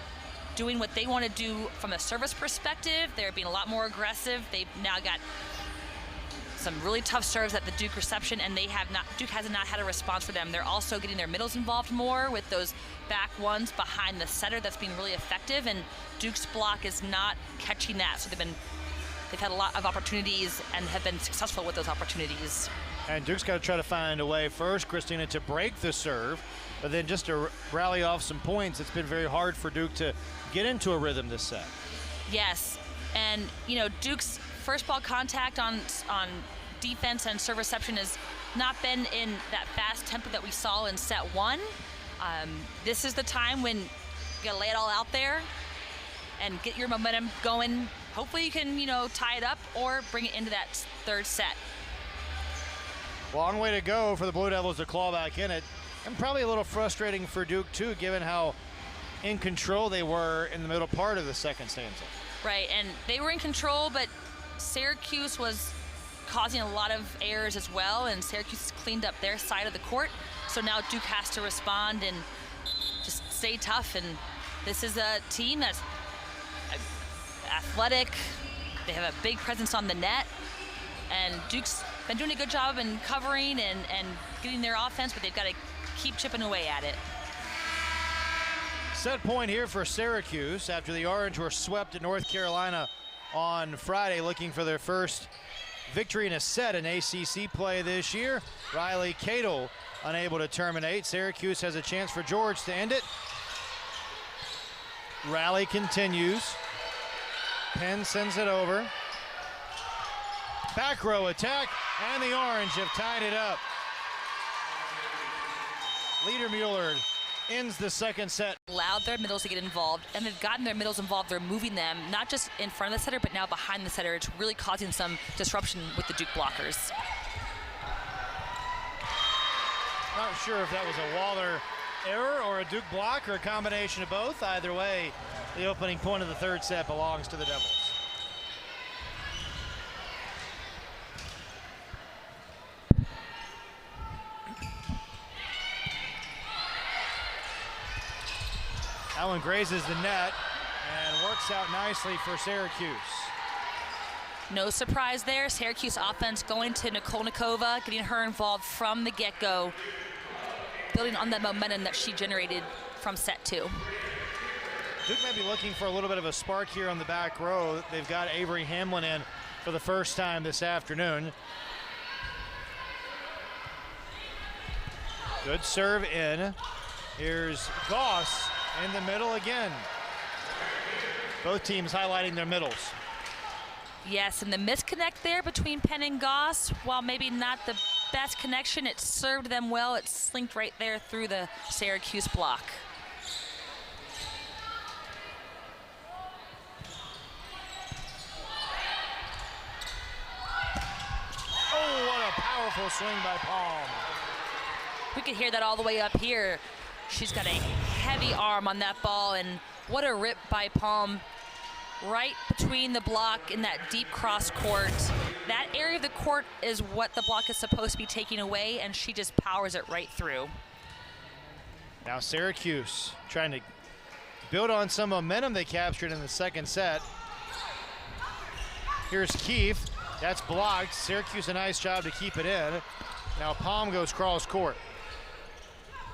doing what they want to do from a service perspective. They're being a lot more aggressive. They've now got some really tough serves at the Duke reception, and Duke has not had a response for them. They're also getting their middles involved more with those back ones behind the setter. That's been really effective, and Duke's block is not catching that. So they've had a lot of opportunities and have been successful with those opportunities. And Duke's got to try to find a way first, Christina, to break the serve, but then just to rally off some points. It's been very hard for Duke to get into a rhythm this set. Yes, and Duke's first ball contact on defense and serve reception has not been in that fast tempo that we saw in set 1. This is the time when you gotta lay it all out there and get your momentum going. Hopefully you can, tie it up or bring it into that third set. Long way to go for the Blue Devils to claw back in it, and probably a little frustrating for Duke too, given how in control they were in the middle part of the second stanza. Right, and they were in control, but Syracuse was causing a lot of errors as well, and Syracuse cleaned up their side of the court. So now Duke has to respond and just stay tough. And this is a team that's athletic. They have a big presence on the net. And Duke's been doing a good job in covering and getting their offense, but they've got to keep chipping away at it. Set point here for Syracuse after the Orange were swept at North Carolina on Friday, looking for their first victory in a set in ACC play this year. Riley Cato unable to terminate. Syracuse has a chance for George to end it. Rally continues. Penn sends it over. Back row attack, and the Orange have tied it up. Liedermuller ends the second set. Allowed their middles to get involved, and they've gotten their middles involved. They're moving them, not just in front of the setter, but now behind the setter. It's really causing some disruption with the Duke blockers. Not sure if that was a Waller error or a Duke block or a combination of both. Either way, the opening point of the third set belongs to the Devils. That one grazes the net and works out nicely for Syracuse. No surprise there. Syracuse offense going to Nikolnikova, getting her involved from the get-go, building on that momentum that she generated from set 2. Duke may be looking for a little bit of a spark here on the back row. They've got Avery Hamlin in for the first time this afternoon. Good serve in. Here's Goss in the middle again. Both teams highlighting their middles. Yes, and the misconnect there between Penn and Goss, while maybe not the best connection, it served them well. It slinked right there through the Syracuse block. Oh, what a powerful swing by Palm. We could hear that all the way up here. She's got a heavy arm on that ball, and what a rip by Palm. right between the block in that deep cross court. That area of the court is what the block is supposed to be taking away, and she just powers it right through. Now Syracuse trying to build on some momentum they captured in the second set. Here's Keefe. That's blocked. Syracuse, a nice job to keep it in. Now Palm goes cross court.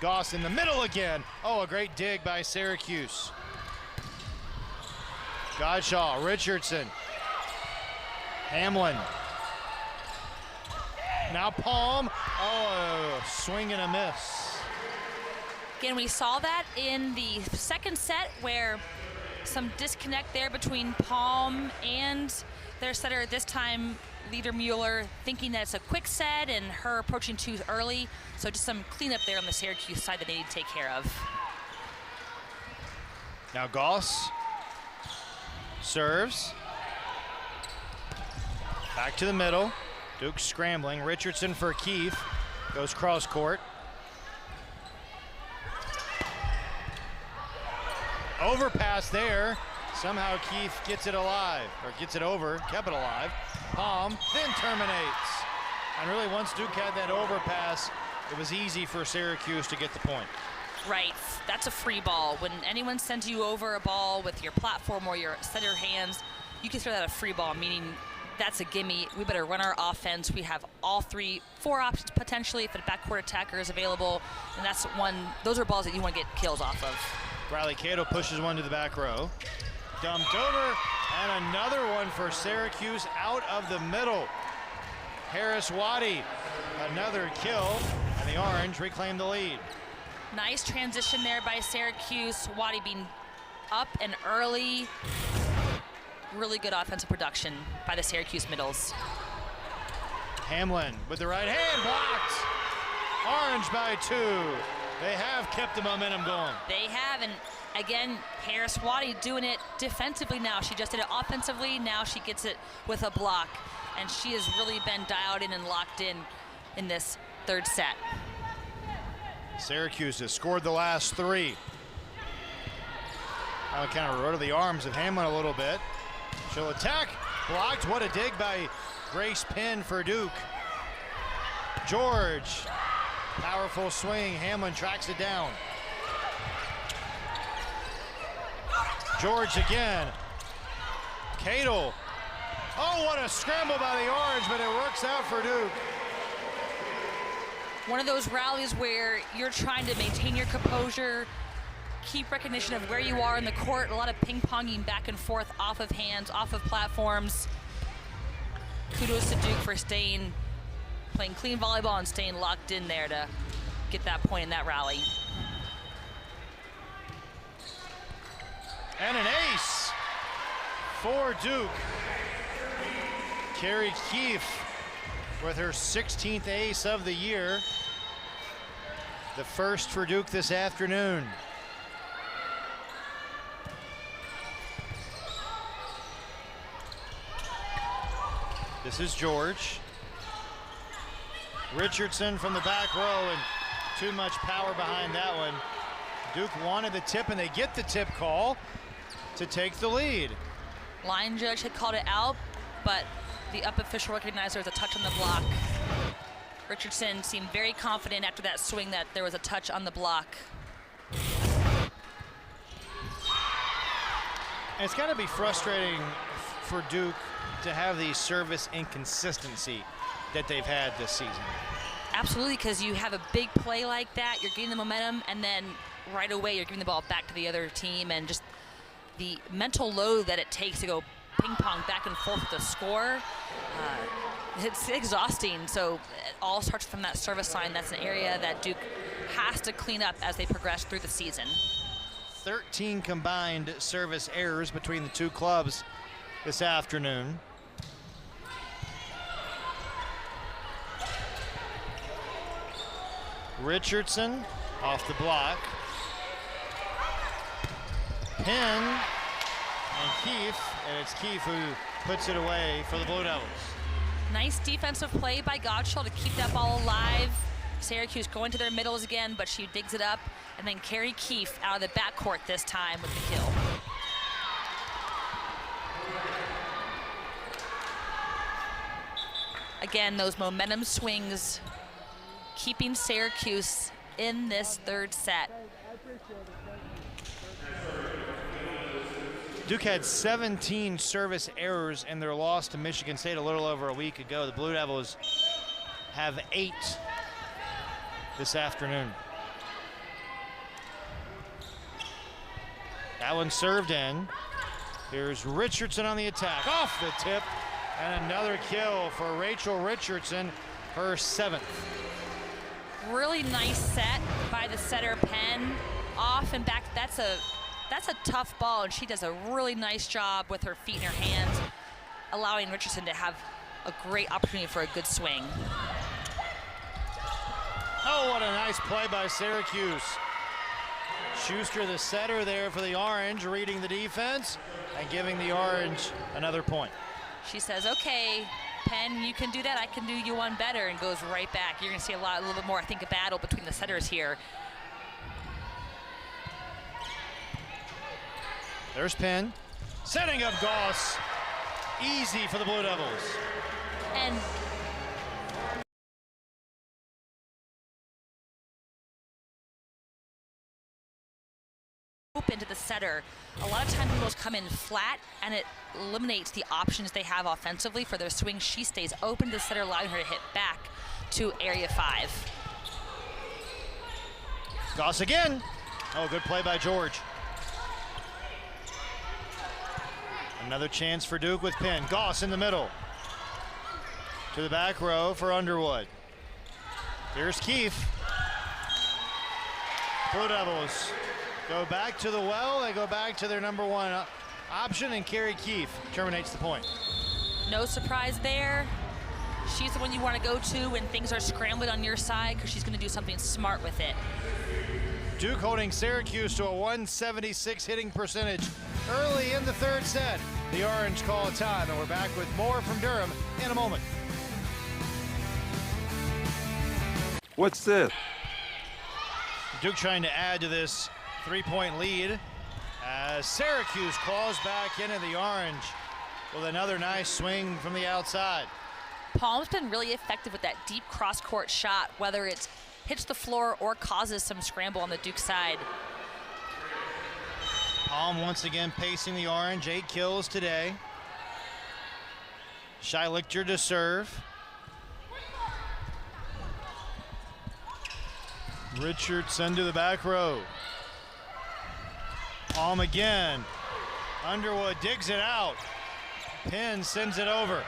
Goss in the middle again. Oh, a great dig by Syracuse. Godshaw, Richardson. Hamlin. Now Palm. Oh, a swing and a miss. Again, we saw that in the second set where some disconnect there between Palm and their setter, this time Leader Mueller, thinking that it's a quick set and her approaching too early. So just some cleanup there on the Syracuse side that they need to take care of. Now Goss serves. Back to the middle. Duke scrambling. Richardson for Keefe. Goes cross court. Overpass there. Somehow Keefe gets it alive, or gets it over, kept it alive. Palm then terminates. And really once Duke had that overpass, it was easy for Syracuse to get the point. Right, that's a free ball. When anyone sends you over a ball with your platform or your setter hands, you consider that a free ball, meaning that's a gimme. We better run our offense. We have four options potentially if a backcourt attacker is available, and that's one. Those are balls that you want to get kills off of. Riley Cato pushes one to the back row. Dumped over, and another one for Syracuse out of the middle. Harris Waddy, another kill, and the Orange reclaim the lead. Nice transition there by Syracuse. Waddy being up and early. Really good offensive production by the Syracuse middles. Hamlin with the right hand, blocked. Orange by 2. They have kept the momentum going. They have, and again, Harris Waddy doing it defensively now. She just did it offensively. Now she gets it with a block, and she has really been dialed in and locked in this third set. Syracuse has scored the last 3. I'll kind of rotor the arms of Hamlin a little bit. She'll attack. Blocked. What a dig by Grace Penn for Duke. George. Powerful swing. Hamlin tracks it down. George again. Cato. Oh, what a scramble by the Orange, but it works out for Duke. One of those rallies where you're trying to maintain your composure, keep recognition of where you are in the court, a lot of ping-ponging back and forth off of hands, off of platforms. Kudos to Duke for playing clean volleyball and staying locked in there to get that point in that rally. And an ace for Duke. Carrie Keefe with her 16th ace of the year. The first for Duke this afternoon. This is George. Richardson from the back row, and too much power behind that one. Duke wanted the tip, and they get the tip call to take the lead. Line judge had called it out, but the up official recognized there was a touch on the block. Richardson seemed very confident after that swing that there was a touch on the block. And it's got to be frustrating for Duke to have the service inconsistency that they've had this season. Absolutely, because you have a big play like that, you're getting the momentum, and then right away you're giving the ball back to the other team, and just the mental load that it takes to go ping pong back and forth with the score, it's exhausting. So it all starts from that service line. That's an area that Duke has to clean up as they progress through the season. 13 combined service errors between the two clubs this afternoon. Richardson off the block. Penn and Keefe, and it's Keefe who puts it away for the Blue Devils. Nice defensive play by Godshaw to keep that ball alive. Syracuse going to their middles again, but she digs it up, and then Carrie Keefe out of the backcourt this time with the kill. Again, those momentum swings keeping Syracuse in this third set. Duke had 17 service errors in their loss to Michigan State a little over a week ago. The Blue Devils have 8 this afternoon. That one served in. Here's Richardson on the attack, off the tip, and another kill for Rachel Richardson, her 7th. Really nice set by the setter, Penn. Off and back. That's a tough ball, and she does a really nice job with her feet in her hands, allowing Richardson to have a great opportunity for a good swing. Oh, what a nice play by Syracuse. Schuster, the setter there for the Orange, reading the defense and giving the Orange another point. She says, okay, Penn, you can do that. I can do you one better, and goes right back. You're going to see a little bit more, I think, a battle between the setters here. There's Penn, setting up Goss. Easy for the Blue Devils. And open to the setter. A lot of times those come in flat, and it eliminates the options they have offensively for their swing. She stays open to the setter, allowing her to hit back to area 5. Goss again. Oh, good play by George. Another chance for Duke with Penn. Goss in the middle. To the back row for Underwood. Here's Keefe. Blue Devils go back to the well. They go back to their number 1 option, and Carrie Keefe terminates the point. No surprise there. She's the one you want to go to when things are scrambling on your side, because she's going to do something smart with it. Duke holding Syracuse to a 176 hitting percentage early in the third set. The Orange call time, and we're back with more from Durham in a moment. What's this? Duke trying to add to this 3-point lead as Syracuse claws back into the Orange with another nice swing from the outside. Palm's been really effective with that deep cross-court shot, whether it's hits the floor or causes some scramble on the Duke side. Palm once again pacing the Orange, 8 kills today. Shai Lichter to serve. Richardson to the back row. Palm again. Underwood digs it out. Penn sends it over.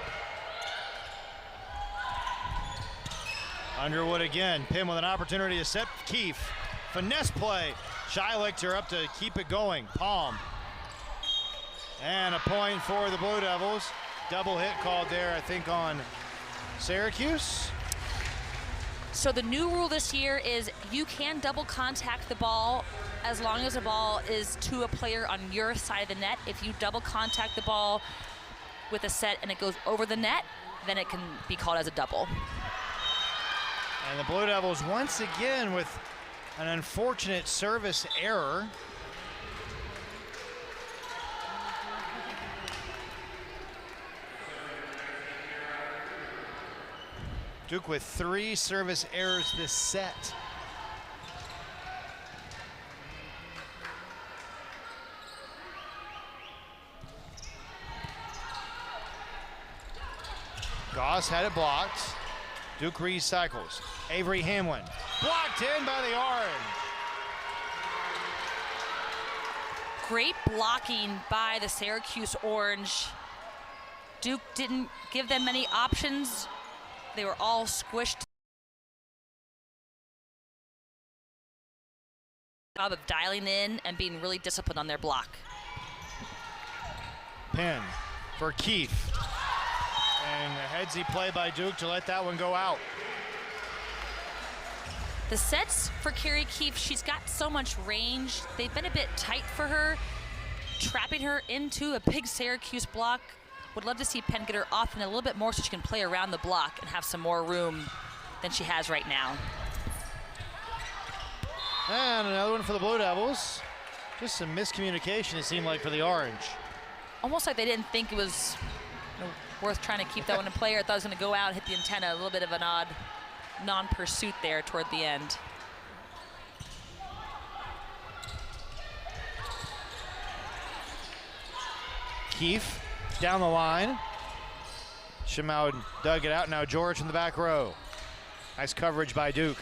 Underwood again. Penn with an opportunity to set Keefe. Finesse play. Shai Lichter up to keep it going. Palm. And a point for the Blue Devils. Double hit called there, I think, on Syracuse. So the new rule this year is you can double contact the ball as long as the ball is to a player on your side of the net. If you double contact the ball with a set and it goes over the net, then it can be called as a double. And the Blue Devils once again with an unfortunate service error. Duke with 3 service errors this set. Goss had it blocked. Duke recycles. Avery Hamlin blocked in by the Orange. Great blocking by the Syracuse Orange. Duke didn't give them many options. They were all squished. Job of dialing in and being really disciplined on their block. Penn for Keefe. And a headsy play by Duke to let that one go out. The sets for Carrie Keefe, she's got so much range. They've been a bit tight for her, trapping her into a big Syracuse block. Would love to see Penn get her off and a little bit more so she can play around the block and have some more room than she has right now. And another one for the Blue Devils. Just some miscommunication, it seemed like, for the Orange. Almost like they didn't think it was worth trying to keep that one in play, or I thought it was going to go out and hit the antenna. A little bit of an odd non-pursuit there toward the end. Keefe down the line. Shimao dug it out. Now George in the back row. Nice coverage by Duke.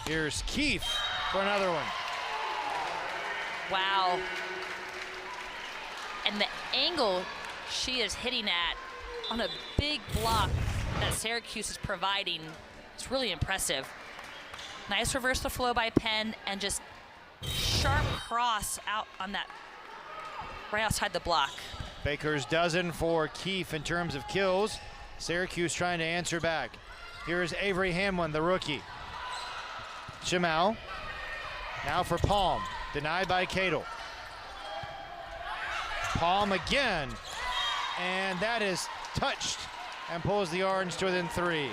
Here's Keefe for another one. Wow. And the angle she is hitting at on a big block that Syracuse is providing, it's really impressive. Nice reverse the flow by Penn, and just sharp cross out on that, right outside the block. Baker's dozen for Keefe in terms of kills. Syracuse trying to answer back. Here's Avery Hamlin, the rookie. Shimao, now for Palm, denied by Cadle. Palm again, and that is touched and pulls the Orange to within 3.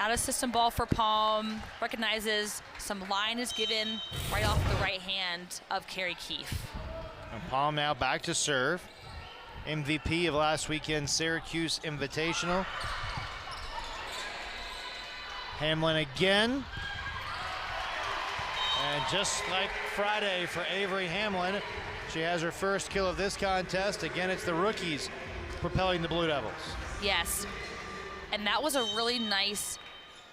Out of system ball for Palm, recognizes some line is given right off the right hand of Carrie Keefe. And Palm now back to serve. MVP of last weekend's Syracuse Invitational. Hamlin again. And just like Friday for Avery Hamlin, she has her first kill of this contest. Again, it's the rookies propelling the Blue Devils. Yes, and that was a really nice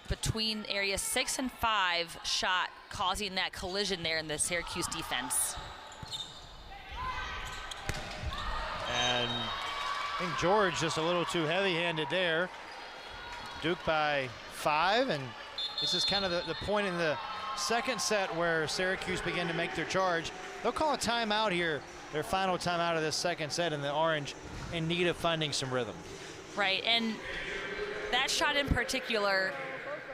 between area 6 and 5 shot, causing that collision there in the Syracuse defense. And I think George just a little too heavy-handed there. Duke by 5, and this is kind of the point in the second set where Syracuse began to make their charge. They'll call a timeout here, their final timeout of this second set, and the Orange in need of finding some rhythm. Right, and that shot in particular,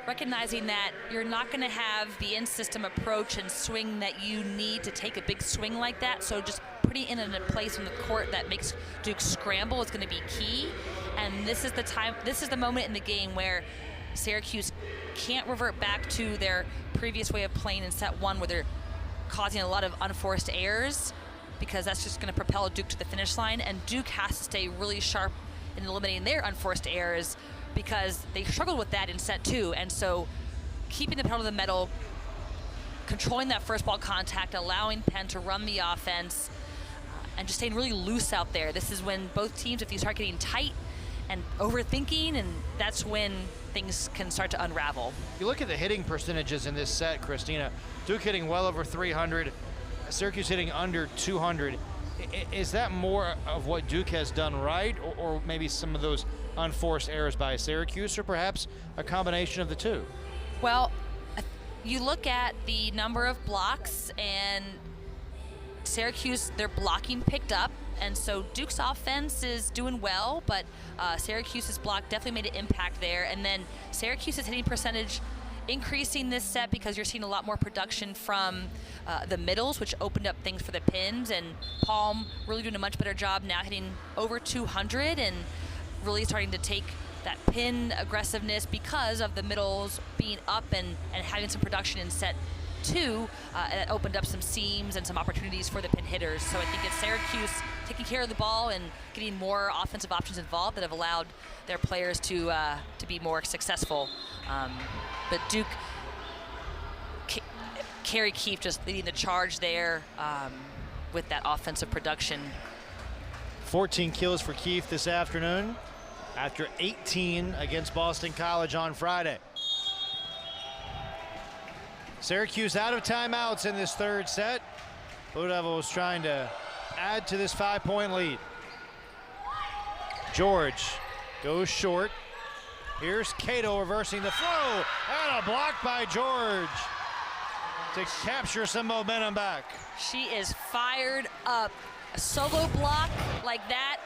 recognizing that you're not going to have the in-system approach and swing that you need to take a big swing like that, so just putting it in a place in the court that makes Duke scramble is going to be key. And this is the time, this is the moment in the game where Syracuse can't revert back to their previous way of playing in set 1, where they're causing a lot of unforced errors, because that's just going to propel Duke to the finish line. And Duke has to stay really sharp in eliminating their unforced errors, because they struggled with that in set 2. And so keeping the pedal to the metal, controlling that first ball contact, allowing Penn to run the offense, and just staying really loose out there. This is when both teams, if you start getting tight and overthinking, and that's when things can start to unravel. You look at the hitting percentages in this set, Christina. Duke hitting well over 300, Syracuse hitting under 200. Is that more of what Duke has done right, or maybe some of those unforced errors by Syracuse, or perhaps a combination of the two? Well, you look at the number of blocks, and Syracuse, their blocking picked up, and so Duke's offense is doing well, but Syracuse's block definitely made an impact there. And then Syracuse's hitting percentage increasing this set because you're seeing a lot more production from the middles, which opened up things for the pins, and Palm really doing a much better job now, hitting over 200 and really starting to take that pin aggressiveness because of the middles being up and having some production in set 2. It opened up some seams and some opportunities for the pin hitters. So I think it's Syracuse taking care of the ball and getting more offensive options involved that have allowed their players to be more successful. But Duke, Carrie Keefe just leading the charge there with that offensive production. 14 kills for Keefe this afternoon after 18 against Boston College on Friday. Syracuse out of timeouts in this third set. Blue Devils trying to add to this 5-point lead. George goes short. Here's Cato reversing the flow, and a block by George to capture some momentum back. She is fired up. A solo block like that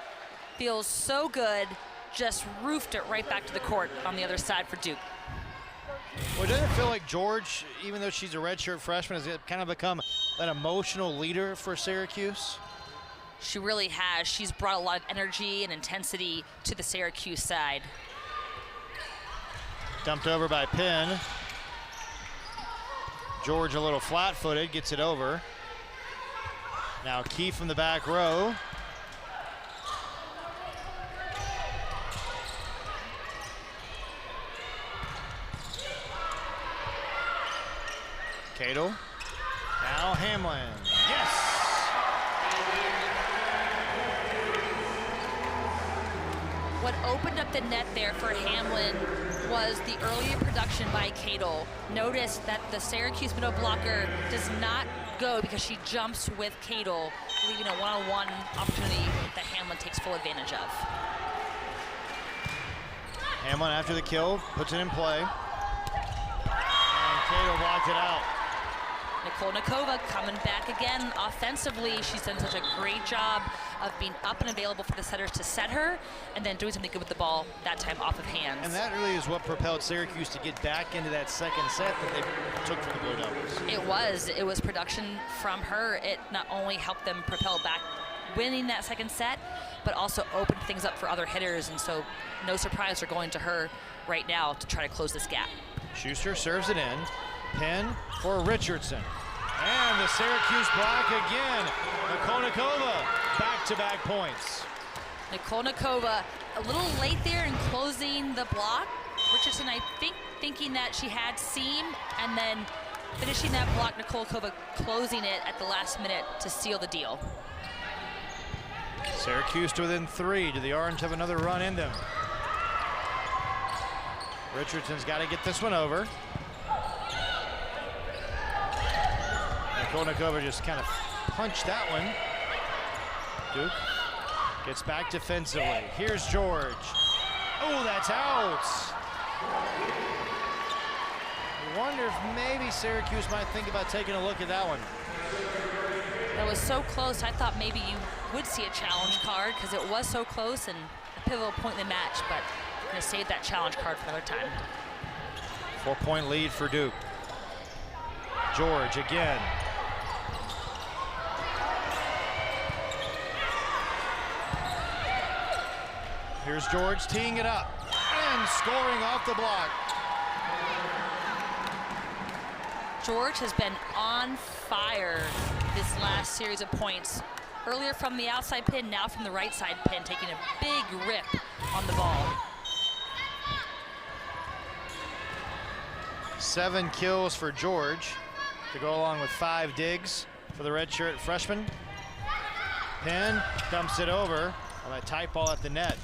feels so good. Just roofed it right back to the court on the other side for Duke. Well, doesn't it feel like George, even though she's a redshirt freshman, has kind of become an emotional leader for Syracuse? She really has. She's brought a lot of energy and intensity to the Syracuse side. Dumped over by Penn. George a little flat-footed, gets it over. Now Keefe from the back row. Cato. Now Hamlin. Yes! What opened up the net there for Hamlin was the earlier production by Cato. Notice that the Syracuse middle blocker does not go because she jumps with Cato, leaving a one-on-one opportunity that Hamlin takes full advantage of. Hamlin after the kill, puts it in play. And Cato blocked it out. Nicole Nikova coming back again offensively. She's done such a great job of being up and available for the setters to set her and then doing something good with the ball, that time off of hands. And that really is what propelled Syracuse to get back into that second set that they took from the Blue Devils. It was production from her. It not only helped them propel back winning that second set, but also opened things up for other hitters. And so no surprise they're going to her right now to try to close this gap. Schuster serves it in. Pin for Richardson. And the Syracuse block again. Nicole Nikova, back-to-back points. Nicole Nikova a little late there in closing the block. Richardson, I think, thinking that she had seam and then finishing that block. Nicole Nikova closing it at the last minute to seal the deal. Syracuse to within 3. Do the Orange have another run in them? Richardson's got to get this one over. Nikova just kind of punched that one. Duke gets back defensively. Here's George. Oh, that's out. I wonder if maybe Syracuse might think about taking a look at that one. That was so close. I thought maybe you would see a challenge card because it was so close and a pivotal point in the match, but I'm going to save that challenge card for another time. 4-point lead for Duke. George again. Here's George teeing it up and scoring off the block. George has been on fire this last series of points. Earlier from the outside pin, now from the right side pin, taking a big rip on the ball. 7 kills for George to go along with 5 digs for the redshirt freshman. Penn dumps it over on a tight ball at the net.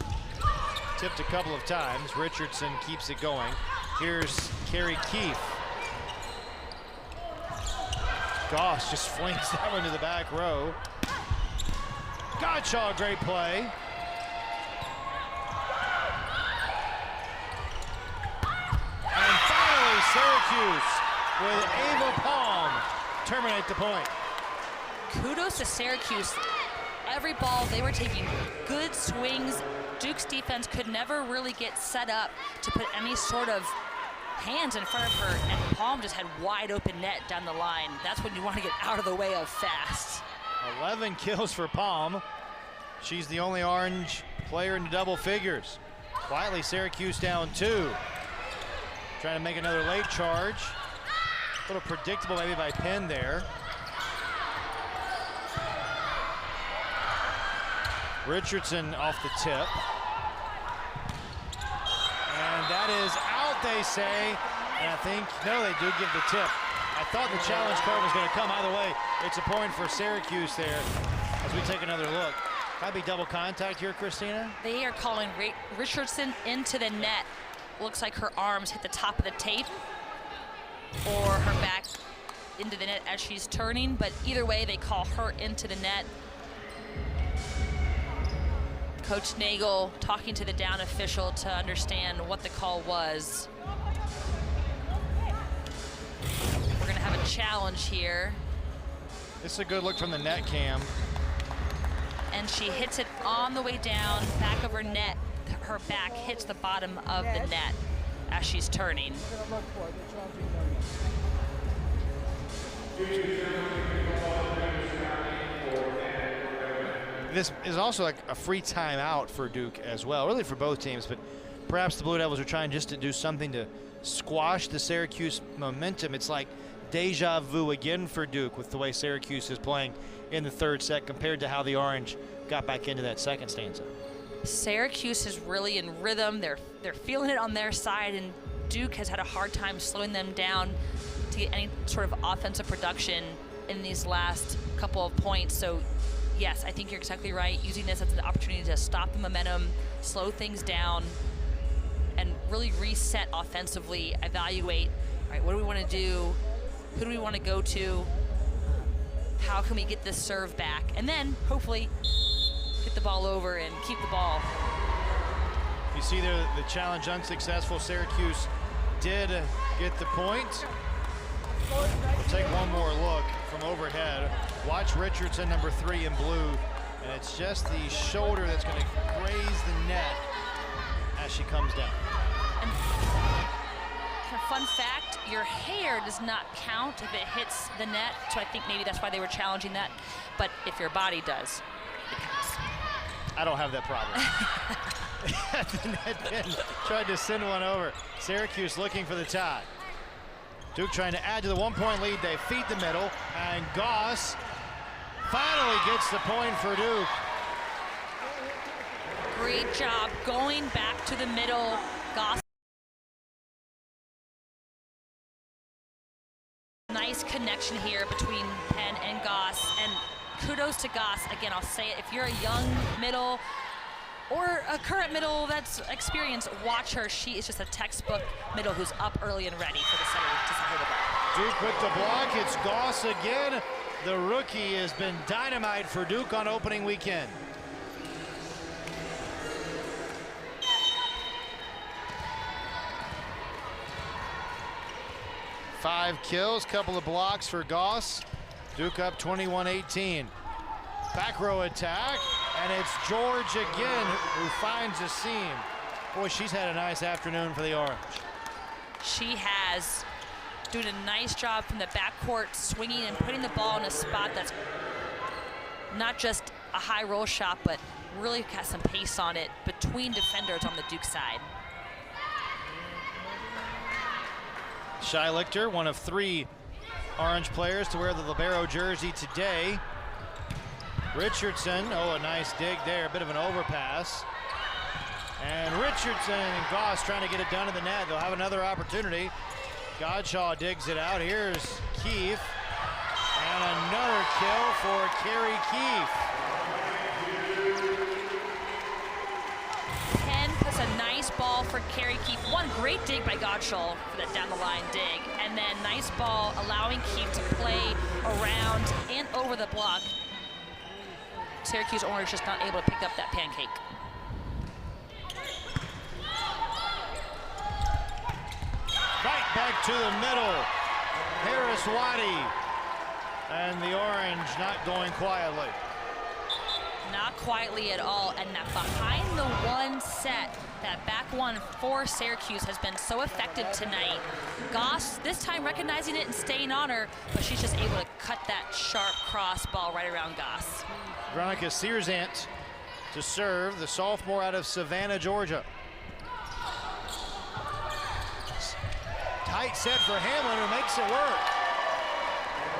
Tipped a couple of times. Richardson keeps it going. Here's Carrie Keefe. Goss just flings that one to the back row. Gottschall, great play. And finally, Syracuse with Ava Palm terminate the point. Kudos to Syracuse. Every ball they were taking good swings. Duke's defense could never really get set up to put any sort of hands in front of her, and Palm just had wide open net down the line. That's when you want to get out of the way of fast. 11 kills for Palm. She's the only Orange player in the double figures. Quietly, Syracuse down 2. Trying to make another late charge. A little predictable maybe by Penn there. Richardson off the tip. And that is out, they say. And I think, no, they do give the tip. I thought the challenge card was going to come either way. It's a point for Syracuse there as we take another look. Might be double contact here, Christina. They are calling Richardson into the net. Looks like her arms hit the top of the tape or her back into the net as she's turning, but either way, they call her into the net. Coach Nagel talking to the down official to understand what the call was. We're gonna have a challenge here. This is a good look from the net cam. And she hits it on the way down, back of her net. Her back hits the bottom of the net as she's turning. This is also like a free timeout for Duke as well, really for both teams, but perhaps the Blue Devils are trying just to do something to squash the Syracuse momentum. It's like deja vu again for Duke with the way Syracuse is playing in the third set compared to how the Orange got back into that second stanza. Syracuse is really in rhythm. They're feeling it on their side, and Duke has had a hard time slowing them down to get any sort of offensive production in these last couple of points. So yes, I think you're exactly right, using this as an opportunity to stop the momentum, slow things down, and really reset offensively, evaluate, all right, what do we want to do? Who do we want to go to? How can we get this serve back? And then hopefully get the ball over and keep the ball. You see there the challenge unsuccessful. Syracuse did get the point. We'll take one more look from overhead. Watch Richardson, number 3 in blue, and it's just the shoulder that's going to graze the net as she comes down. And a fun fact, your hair does not count if it hits the net, so I think maybe that's why they were challenging that, but if your body does, it counts. I don't have that problem. The net pin tried to send one over. Syracuse looking for the tie. Duke trying to add to the 1-point lead. They feed the middle, and Goss finally gets the point for Duke. Great job going back to the middle. Goss. Nice connection here between Penn and Goss, and kudos to Goss. Again, I'll say it, if you're a young middle or a current middle that's experienced, watch her. She is just a textbook middle who's up early and ready for the setter to hit the ball. Duke with the block. It's Goss again. The rookie has been dynamite for Duke on opening weekend. Five kills, couple of blocks for Goss. Duke up 21-18. Back row attack, and it's George again who finds a seam. Boy, she's had a nice afternoon for the Orange. She has, doing a nice job from the backcourt, swinging and putting the ball in a spot that's not just a high roll shot, but really got some pace on it between defenders on the Duke side. Shai Lichter, one of 3 Orange players to wear the libero jersey today. Richardson, oh, a nice dig there, a bit of an overpass. And Richardson and Goss trying to get it done in the net. They'll have another opportunity. Godshaw digs it out. Here's Keefe. And another kill for Carrie Keefe. Penn puts a nice ball for Carrie Keefe. One great dig by Godshaw for that down the line dig. And then nice ball allowing Keefe to play around and over the block. Syracuse Orange just not able to pick up that pancake. Right back to the middle. Harris Waddy. And the Orange not going quietly. Not quietly at all. And that behind the one set, that back one for Syracuse has been so effective tonight. Goss this time recognizing it and staying on her, but she's just able to cut that sharp cross ball right around Goss. Veronica Searsant to serve, the sophomore out of Savannah, Georgia. Tight set for Hamlin, who makes it work.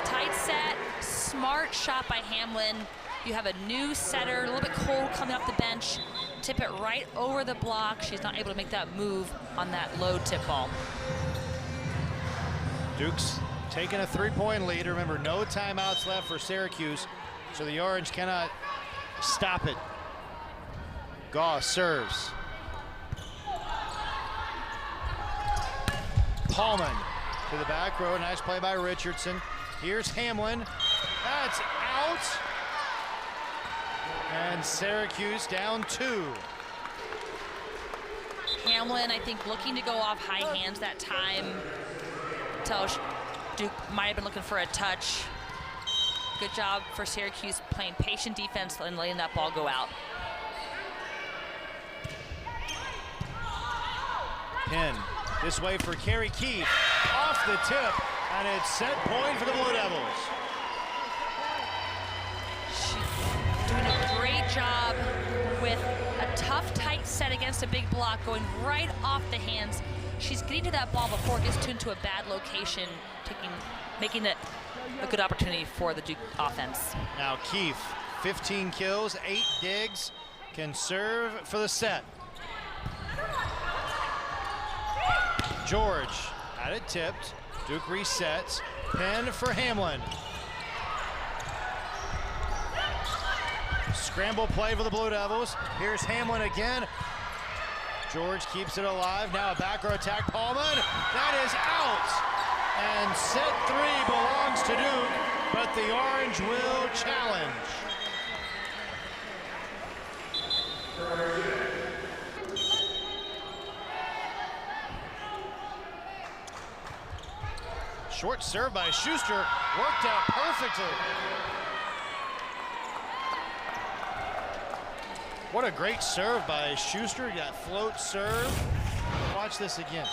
Tight set, smart shot by Hamlin. You have a new setter, a little bit cold coming off the bench. Tip it right over the block. She's not able to make that move on that low tip ball. Duke's taking a 3-point lead. Remember, no timeouts left for Syracuse, so the Orange cannot stop it. Goss serves. Paulman to the back row. Nice play by Richardson. Here's Hamlin. That's out. And Syracuse down 2. Hamlin, I think, looking to go off high hands that time. Duke might have been looking for a touch. Good job for Syracuse playing patient defense and letting that ball go out. Penn this way for Carrie Keefe. Off the tip, and it's set point for the Blue Devils. She's doing a great job with a tough, tight set against a big block, going right off the hands she's getting to that ball before it gets into a bad location, making it a good opportunity for the Duke offense. Now Keefe, 15 kills, 8 digs, can serve for the set. George had it tipped. Duke resets. Penn for Hamlin. Scramble play for the Blue Devils. Here's Hamlin again. George keeps it alive. Now a back row attack. Paulman. That is out. And set 3 belongs to Duke, but the Orange will challenge. Short serve by Schuster, worked out perfectly. What a great serve by Schuster. Got float serve. Watch this again.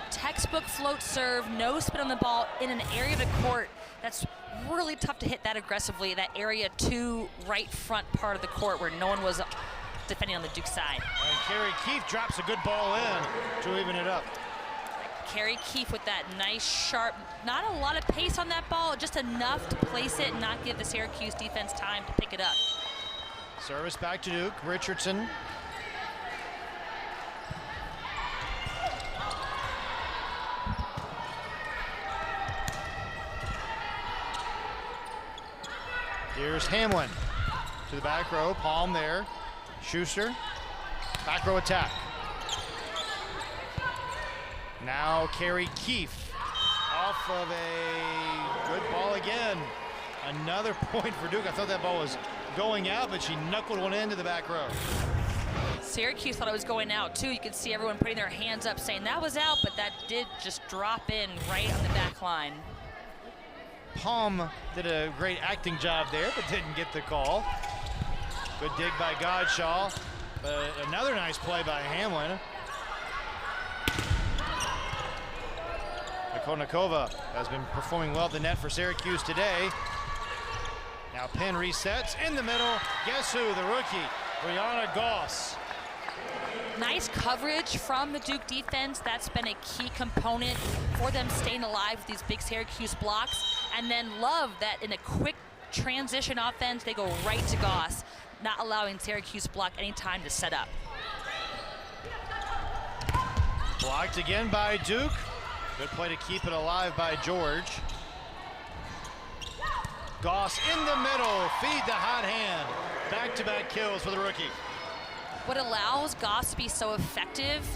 Textbook float serve, no spin on the ball in an area of the court that's really tough to hit that aggressively, that area 2 right front part of the court where no one was defending on the Duke side. And Carrie Keefe drops a good ball in to even it up. Carrie Keefe with that nice sharp, not a lot of pace on that ball, just enough to place it and not give the Syracuse defense time to pick it up. Service back to Duke. Richardson. Here's Hamlin to the back row. Palm there. Schuster. Back row attack. Now Carrie Keefe off of a good ball again. Another point for Duke. I thought that ball was going out, but she knuckled one into the back row. Syracuse thought it was going out too. You could see everyone putting their hands up saying that was out, but that did just drop in right on the back line. Palm did a great acting job there, but didn't get the call. Good dig by Godshaw, but another nice play by Hamlin. Konikova has been performing well at the net for Syracuse today. Now Penn resets in the middle. Guess who? The rookie, Brianna Goss. Nice coverage from the Duke defense. That's been a key component for them staying alive with these big Syracuse blocks. And then love that in a quick transition offense, they go right to Goss, not allowing Syracuse block any time to set up. Blocked again by Duke. Good play to keep it alive by George. Goss in the middle, feed the hot hand. Back-to-back kills for the rookie. What allows Goss to be so effective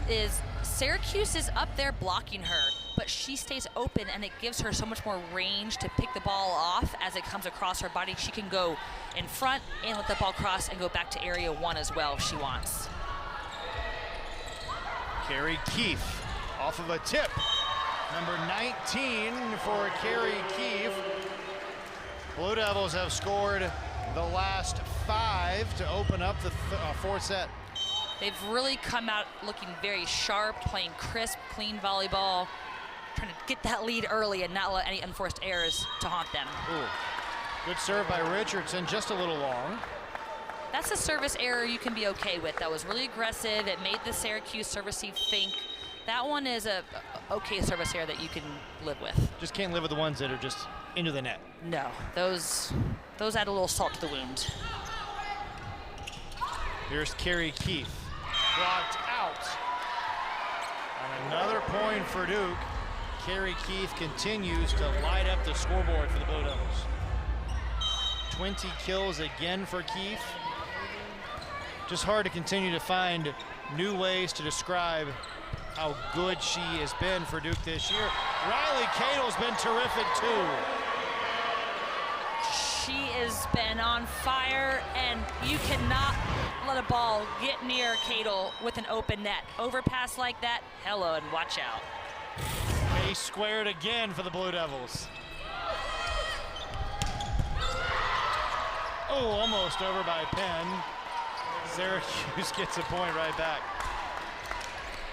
is Syracuse is up there blocking her, but she stays open and it gives her so much more range to pick the ball off as it comes across her body. She can go in front and let the ball cross and go back to area 1 as well if she wants. Carrie Keefe off of a tip. Number 19 for Carrie Keefe. Blue Devils have scored the last 5 to open up the 4th set. They've really come out looking very sharp, playing crisp, clean volleyball, trying to get that lead early and not let any unforced errors to haunt them. Ooh. Good serve by Richardson, just a little long. That's a service error you can be okay with. That was really aggressive. It made the Syracuse service team think. That one is a okay service error that you can live with. Just can't live with the ones that are just into the net. No, those add a little salt to the wound. Here's Carrie Keefe, blocked out. And another point for Duke. Carrie Keefe continues to light up the scoreboard for the Blue Devils. 20 kills again for Keefe. Just hard to continue to find new ways to describe how good she has been for Duke this year. Riley Cadle's been terrific too. She has been on fire, and you cannot let a ball get near Cadle with an open net. Overpass like that, hello, and watch out. Case squared again for the Blue Devils. Oh, almost over by Penn. Syracuse gets a point right back.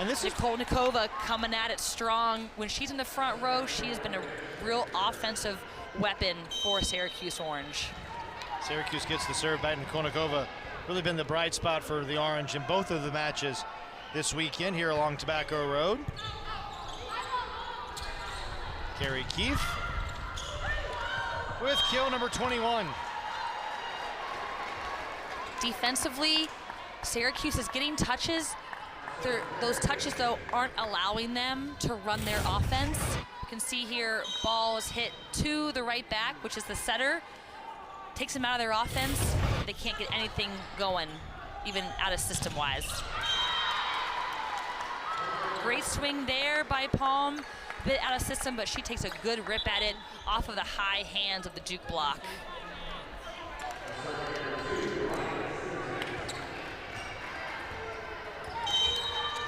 And this is Konikova coming at it strong. When she's in the front row, she has been a real offensive weapon for Syracuse Orange. Syracuse gets the serve back, and Konikova really been the bright spot for the Orange in both of the matches. this weekend here along Tobacco Road. Carrie Keefe with kill number 21. Defensively, Syracuse is getting touches. Those touches, though, aren't allowing them to run their offense. You can see here, ball is hit to the right back, which is the setter. Takes them out of their offense. They can't get anything going, even out of system-wise. Great swing there by Palm. Bit out of system, but she takes a good rip at it off of the high hands of the Duke block.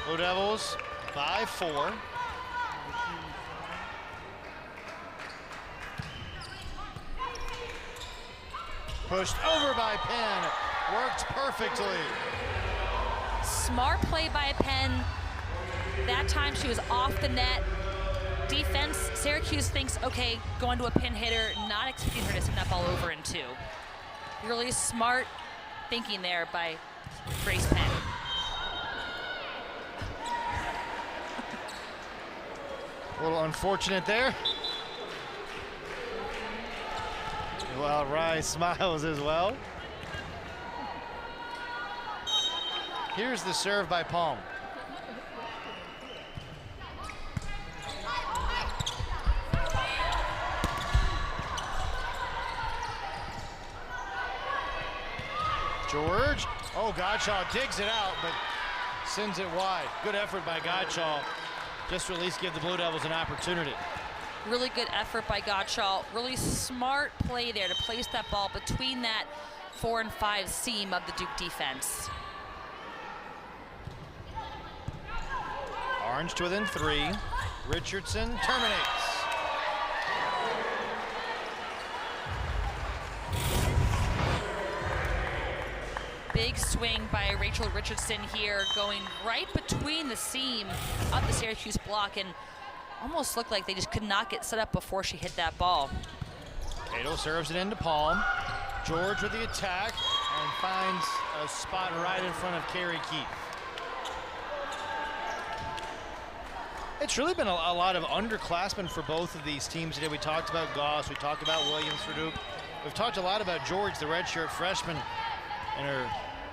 Blue Devils by 4. Pushed over by Penn. Worked perfectly. Smart play by Penn. That time she was off the net. Defense, Syracuse thinks, okay, going to a pin hitter, not expecting her to send that ball over in 2. Really smart thinking there by Grace Penn. A little unfortunate there. Well, Rye smiles as well. Here's the serve by Palm. George, oh, Godshaw digs it out, but sends it wide. Good effort by Godshaw, just to at least give the Blue Devils an opportunity. Really good effort by Godshaw. Really smart play there to place that ball between that 4 and 5 seam of the Duke defense. Orange to within 3. Richardson terminates. Big swing by Rachel Richardson here, going right between the seam of the Syracuse block, and almost looked like they just could not get set up before she hit that ball. Cato serves it into Palm. George with the attack and finds a spot right in front of Carrie Keefe. It's really been a lot of underclassmen for both of these teams today. We talked about Goss, we talked about Williams for Duke. We've talked a lot about George, the redshirt freshman, and her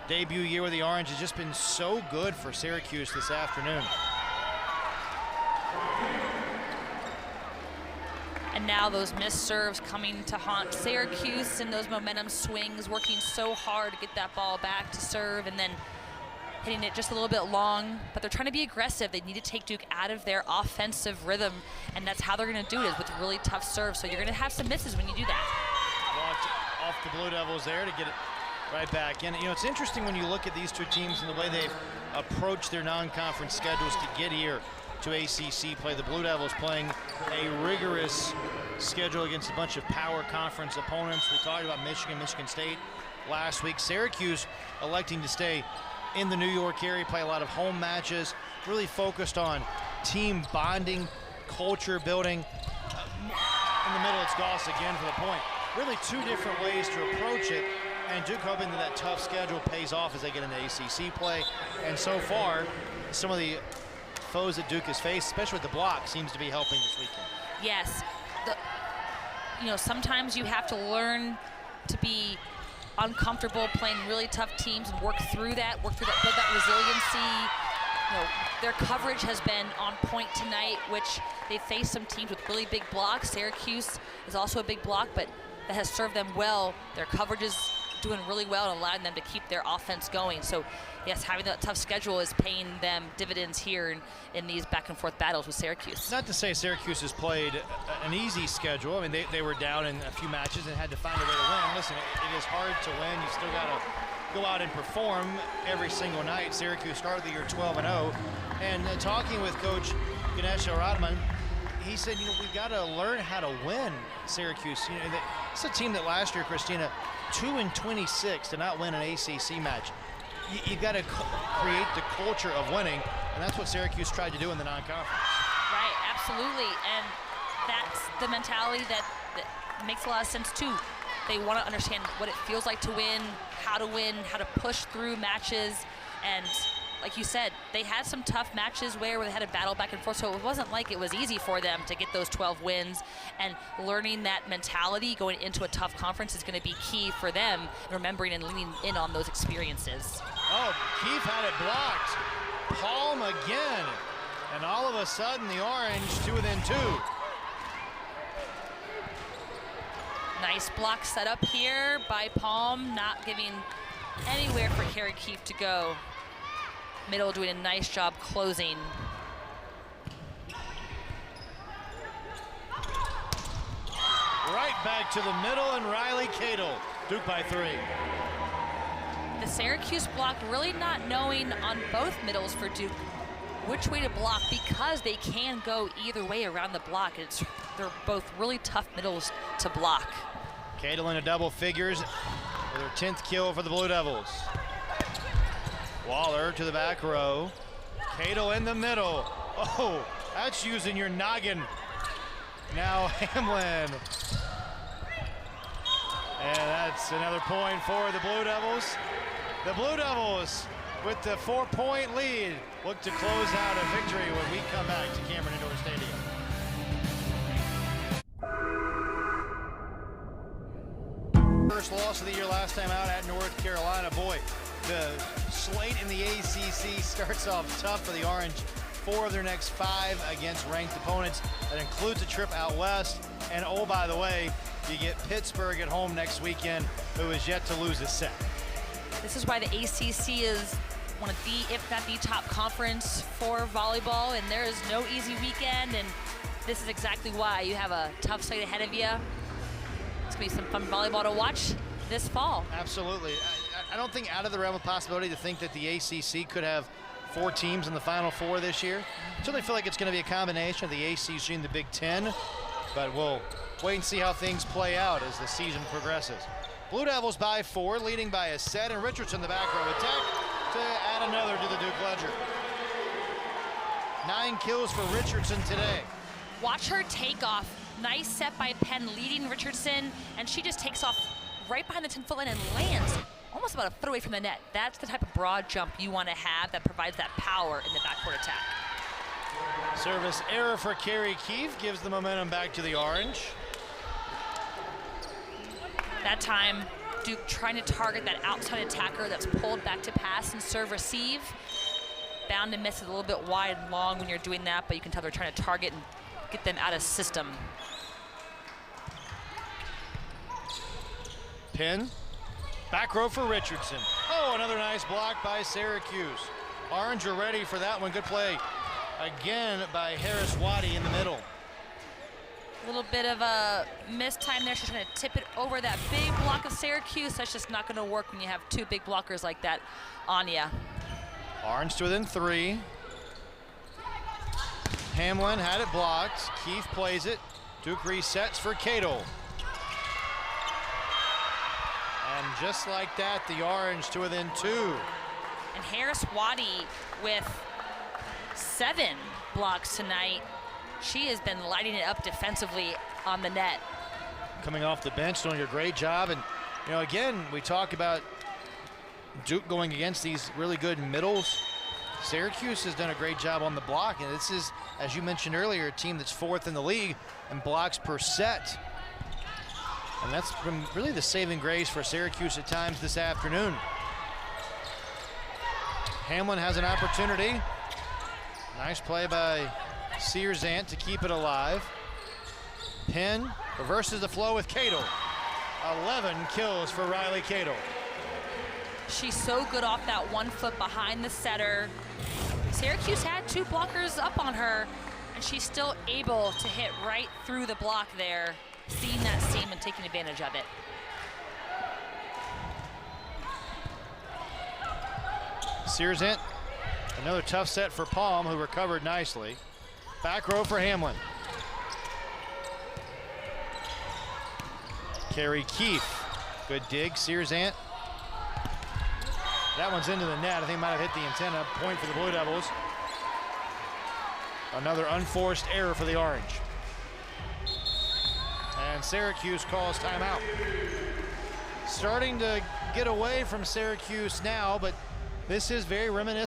debut year with the Orange has just been so good for Syracuse this afternoon. And now those missed serves coming to haunt Syracuse, and those momentum swings, working so hard to get that ball back to serve and then hitting it just a little bit long. But they're trying to be aggressive. They need to take Duke out of their offensive rhythm, and that's how they're going to do it, is with really tough serves. So you're going to have some misses when you do that. Walked off the Blue Devils there to get it right back in. You know, it's interesting when you look at these two teams and the way they've approached their non-conference schedules to get here to ACC play. The Blue Devils playing a rigorous schedule against a bunch of power conference opponents. We talked about Michigan, Michigan State last week. Syracuse electing to stay in the New York area, play a lot of home matches, really focused on team bonding, culture building. In the middle, it's Goss again for the point. Really two different ways to approach it, and Duke hoping that tough schedule pays off as they get into ACC play. And so far, some of the foes that Duke has faced, especially with the block, seems to be helping this weekend. Yes. Sometimes you have to learn to be uncomfortable playing really tough teams and work through that, build that resiliency. Their coverage has been on point tonight, which they face some teams with really big blocks. Syracuse is also a big block, but that has served them well. Their coverage is doing really well and allowing them to keep their offense going. So yes, having that tough schedule is paying them dividends here in these back and forth battles with Syracuse. Not to say Syracuse has played an easy schedule. I mean, they were down in a few matches and had to find a way to win. Listen, it is hard to win. You still got to go out and perform every single night. Syracuse started the year 12-0. And talking with Coach Ganesh Aradman, he said, we've got to learn how to win, Syracuse. It's a team that last year, Christina, 2-26 to not win an ACC match. You've got to create the culture of winning, and that's what Syracuse tried to do in the non-conference. Right, absolutely, and that's the mentality that makes a lot of sense too. They want to understand what it feels like to win, how to push through matches, and like you said, they had some tough matches where they had to battle back and forth, so it wasn't like it was easy for them to get those 12 wins. And learning that mentality going into a tough conference is going to be key for them, remembering and leaning in on those experiences. Oh, Keefe had it blocked. Palm again. And all of a sudden, the Orange 2 within 2. Nice block set up here by Palm, not giving anywhere for Carrie Keefe to go. Middle doing a nice job closing. Right back to the middle, and Riley Cato, Duke by 3. The Syracuse block really not knowing on both middles for Duke which way to block, because they can go either way around the block. They're both really tough middles to block. Cato in a double figures with her 10th kill for the Blue Devils. Waller to the back row. Cato in the middle. Oh, that's using your noggin. Now Hamlin. And that's another point for the Blue Devils. The Blue Devils, with the 4-point lead, look to close out a victory when we come back to Cameron Indoor Stadium. First loss of the year last time out at North Carolina. Boy, the slate in the ACC starts off tough for the Orange. 4 of their next 5 against ranked opponents. That includes a trip out west. And oh, by the way, you get Pittsburgh at home next weekend, who is yet to lose a set. This is why the ACC is one of the, if not the top conference for volleyball, and there is no easy weekend, and this is exactly why. You have a tough slate ahead of you. It's gonna be some fun volleyball to watch this fall. Absolutely. I don't think out of the realm of possibility to think that the ACC could have 4 teams in the Final Four this year. I certainly feel like it's going to be a combination of the ACC and the Big Ten, but we'll wait and see how things play out as the season progresses. Blue Devils by 4, leading by a set, and Richardson the back row attack to add another to the Duke ledger. 9 kills for Richardson today. Watch her take off. Nice set by Penn leading Richardson, and she just takes off right behind the 10-foot line and lands almost about a foot away from the net. That's the type of broad jump you want to have that provides that power in the backcourt attack. Service error for Carrie Keefe gives the momentum back to the Orange. That time, Duke trying to target that outside attacker that's pulled back to pass and serve receive. Bound to miss it a little bit wide and long when you're doing that, but you can tell they're trying to target and get them out of system. Pin, back row for Richardson. Oh, another nice block by Syracuse. Orange are ready for that one. Good play again by Harris Waddy in the middle. A little bit of a missed time there. She's trying to tip it over that big block of Syracuse. That's just not going to work when you have 2 big blockers like that on you. Orange to within 3. Hamlin had it blocked. Keefe plays it. Duke resets for Cato. And just like that, the Orange to within 2. And Harris Waddy with 7 blocks tonight. She has been lighting it up defensively on the net. Coming off the bench, doing a great job. And, you know, again, we talk about Duke going against these really good middles. Syracuse has done a great job on the block, and this is, as you mentioned earlier, a team that's 4th in the league in blocks per set. And that's been really the saving grace for Syracuse at times this afternoon. Hamlin has an opportunity. Nice play by Searzant to keep it alive. Penn reverses the flow with Cato. 11 kills for Riley Cato. She's so good off that 1 foot behind the setter. Syracuse had 2 blockers up on her, and she's still able to hit right through the block there, seeing that seam and taking advantage of it. Searzant, another tough set for Palm, who recovered nicely. Back row for Hamlin. Carrie Keefe, good dig. Searzant. That one's into the net. I think it might have hit the antenna. Point for the Blue Devils. Another unforced error for the Orange. And Syracuse calls timeout. Starting to get away from Syracuse now, but this is very reminiscent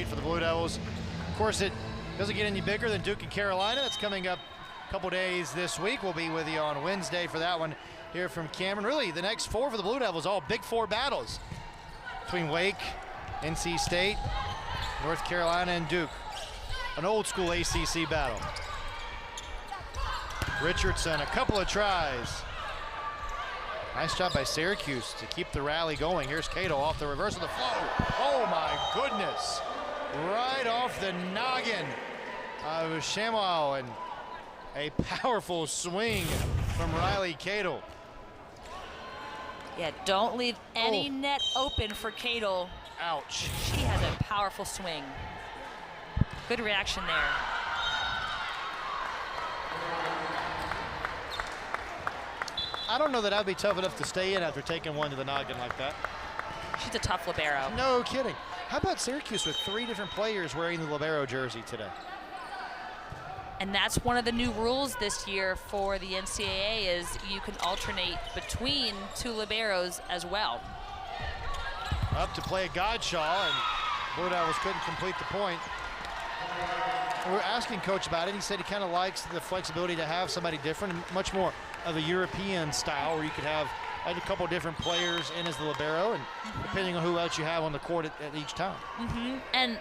for the Blue Devils. Of course, it doesn't get any bigger than Duke and Carolina. It's coming up a couple days this week. We'll be with you on Wednesday for that one here from Cameron. Really, the next 4 for the Blue Devils, all Big 4 battles between Wake, NC State, North Carolina, and Duke. An old school ACC battle. Richardson, a couple of tries. Nice job by Syracuse to keep the rally going. Here's Cato off the reverse of the flow. Oh my goodness. Right off the noggin of Shamow, and a powerful swing from Riley Cato. Yeah, don't leave any net open for Cato. Ouch. She has a powerful swing. Good reaction there. I don't know that I'd be tough enough to stay in after taking one to the noggin like that. She's a tough libero. No kidding. How about Syracuse with 3 different players wearing the libero jersey today? And that's one of the new rules this year for the NCAA is you can alternate between 2 liberos as well. Up to play Godshaw, and Blue Devils couldn't complete the point. We were asking Coach about it. He said he kind of likes the flexibility to have somebody different, much more of a European style where you could have a couple different players in as the libero, and depending on who else you have on the court at each time. And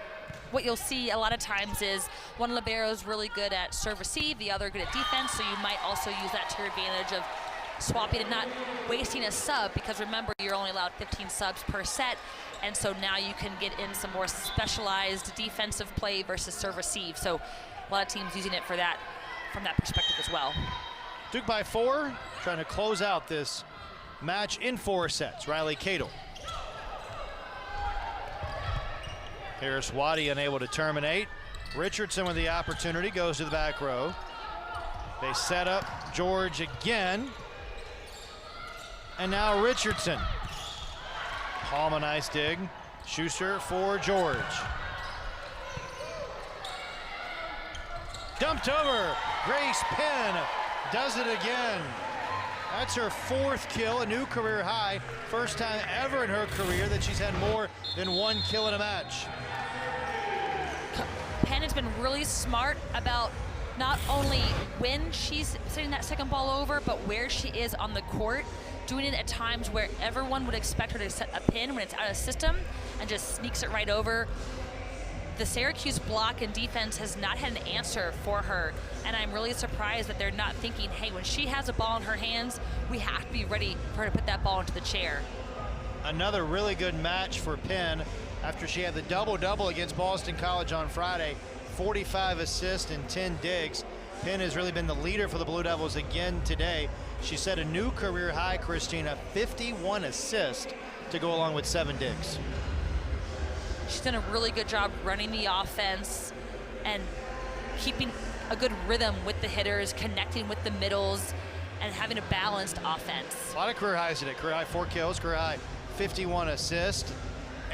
what you'll see a lot of times is one libero is really good at serve receive, the other good at defense, so you might also use that to your advantage of swapping and not wasting a sub, because remember, you're only allowed 15 subs per set, and so now you can get in some more specialized defensive play versus serve receive. So a lot of teams using it for that, from that perspective as well. Duke by 4, trying to close out this match in 4 sets. Riley Cato. Harris Waddy unable to terminate. Richardson with the opportunity, goes to the back row. They set up George again. And now Richardson. Palm a nice dig. Schuster for George. Dumped over. Grace Penn does it again. That's her 4th kill, a new career high. First time ever in her career that she's had more than 1 kill in a match. Penn has been really smart about not only when she's setting that second ball over, but where she is on the court, doing it at times where everyone would expect her to set a pin when it's out of system, and just sneaks it right over. The Syracuse block and defense has not had an answer for her, and I'm really surprised that they're not thinking, hey, when she has a ball in her hands, we have to be ready for her to put that ball into the chair. Another really good match for Penn after she had the double-double against Boston College on Friday. 45 assists and 10 digs. Penn has really been the leader for the Blue Devils again today. She set a new career high, Christina, 51 assists to go along with 7 digs. She's done a really good job running the offense and keeping a good rhythm with the hitters, connecting with the middles, and having a balanced offense. A lot of career highs today. Career high 4 kills, career high 51 assists.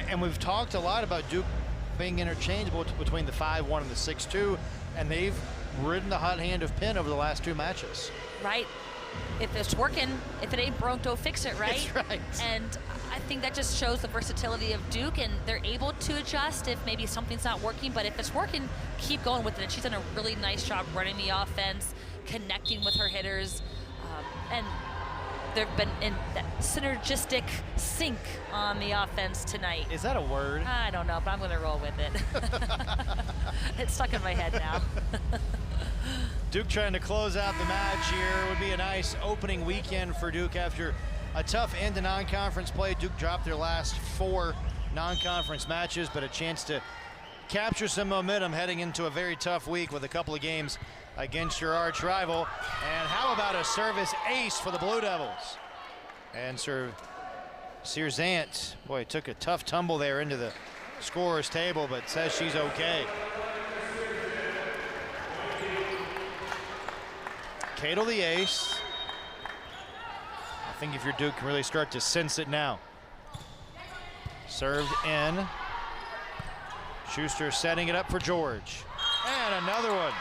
And we've talked a lot about Duke being interchangeable between the 5-1 and the 6-2, and they've ridden the hot hand of Penn over the last 2 matches. Right. If it's working, if it ain't broke, don't fix it, right? That's right. And I think that just shows the versatility of Duke, and they're able to adjust if maybe something's not working, but if it's working, keep going with it. And she's done a really nice job running the offense, connecting with her hitters, and they've been in that synergistic sync on the offense tonight. Is that a word? I don't know, but I'm going to roll with it. It's stuck in my head now. Duke trying to close out the match here. Would be a nice opening weekend for Duke after a tough end to non-conference play. Duke dropped their last 4 non-conference matches, but a chance to capture some momentum heading into a very tough week with a couple of games against your arch rival. And how about a service ace for the Blue Devils? And Searzant, boy, took a tough tumble there into the scorer's table, but says she's okay. Cato the ace. I think if you're Duke, can really start to sense it now. Served in. Schuster setting it up for George. And another one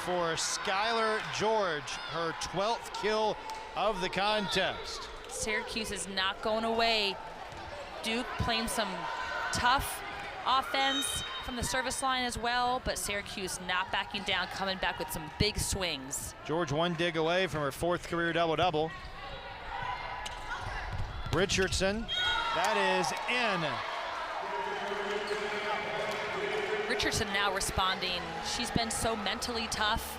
for Skylar George, her 12th kill of the contest. Syracuse is not going away. Duke playing some tough offense from the service line as well, but Syracuse not backing down, coming back with some big swings. George one dig away from her 4th career double-double. Richardson, that is in. Richardson now responding. She's been so mentally tough.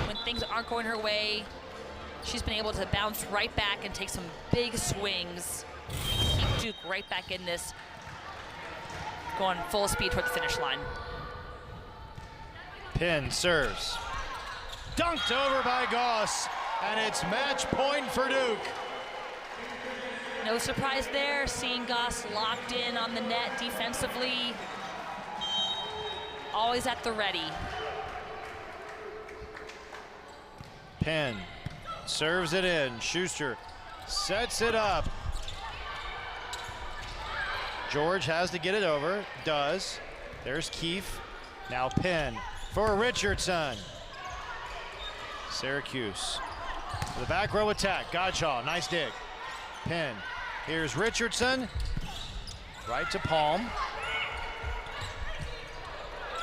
When things aren't going her way, she's been able to bounce right back and take some big swings. Keep Duke right back in this, going full speed toward the finish line. Penn serves. Dunked over by Goss, and it's match point for Duke. No surprise there, seeing Goss locked in on the net defensively. Always at the ready. Penn serves it in. Schuster sets it up. George has to get it over. Does. There's Keefe. Now Penn for Richardson. Syracuse. The back row attack. Godshaw. Nice dig. Penn. Here's Richardson. Right to Palm.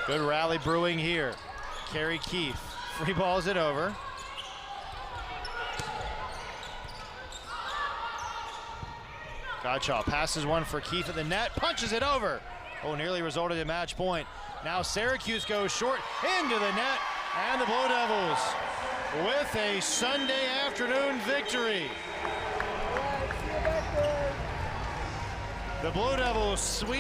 Good rally brewing here. Carrie Keefe free balls it over. Godshaw passes one for Keefe at the net, punches it over. Oh, nearly resulted in match point. Now Syracuse goes short into the net, and the Blue Devils with a Sunday afternoon victory. The Blue Devils sweep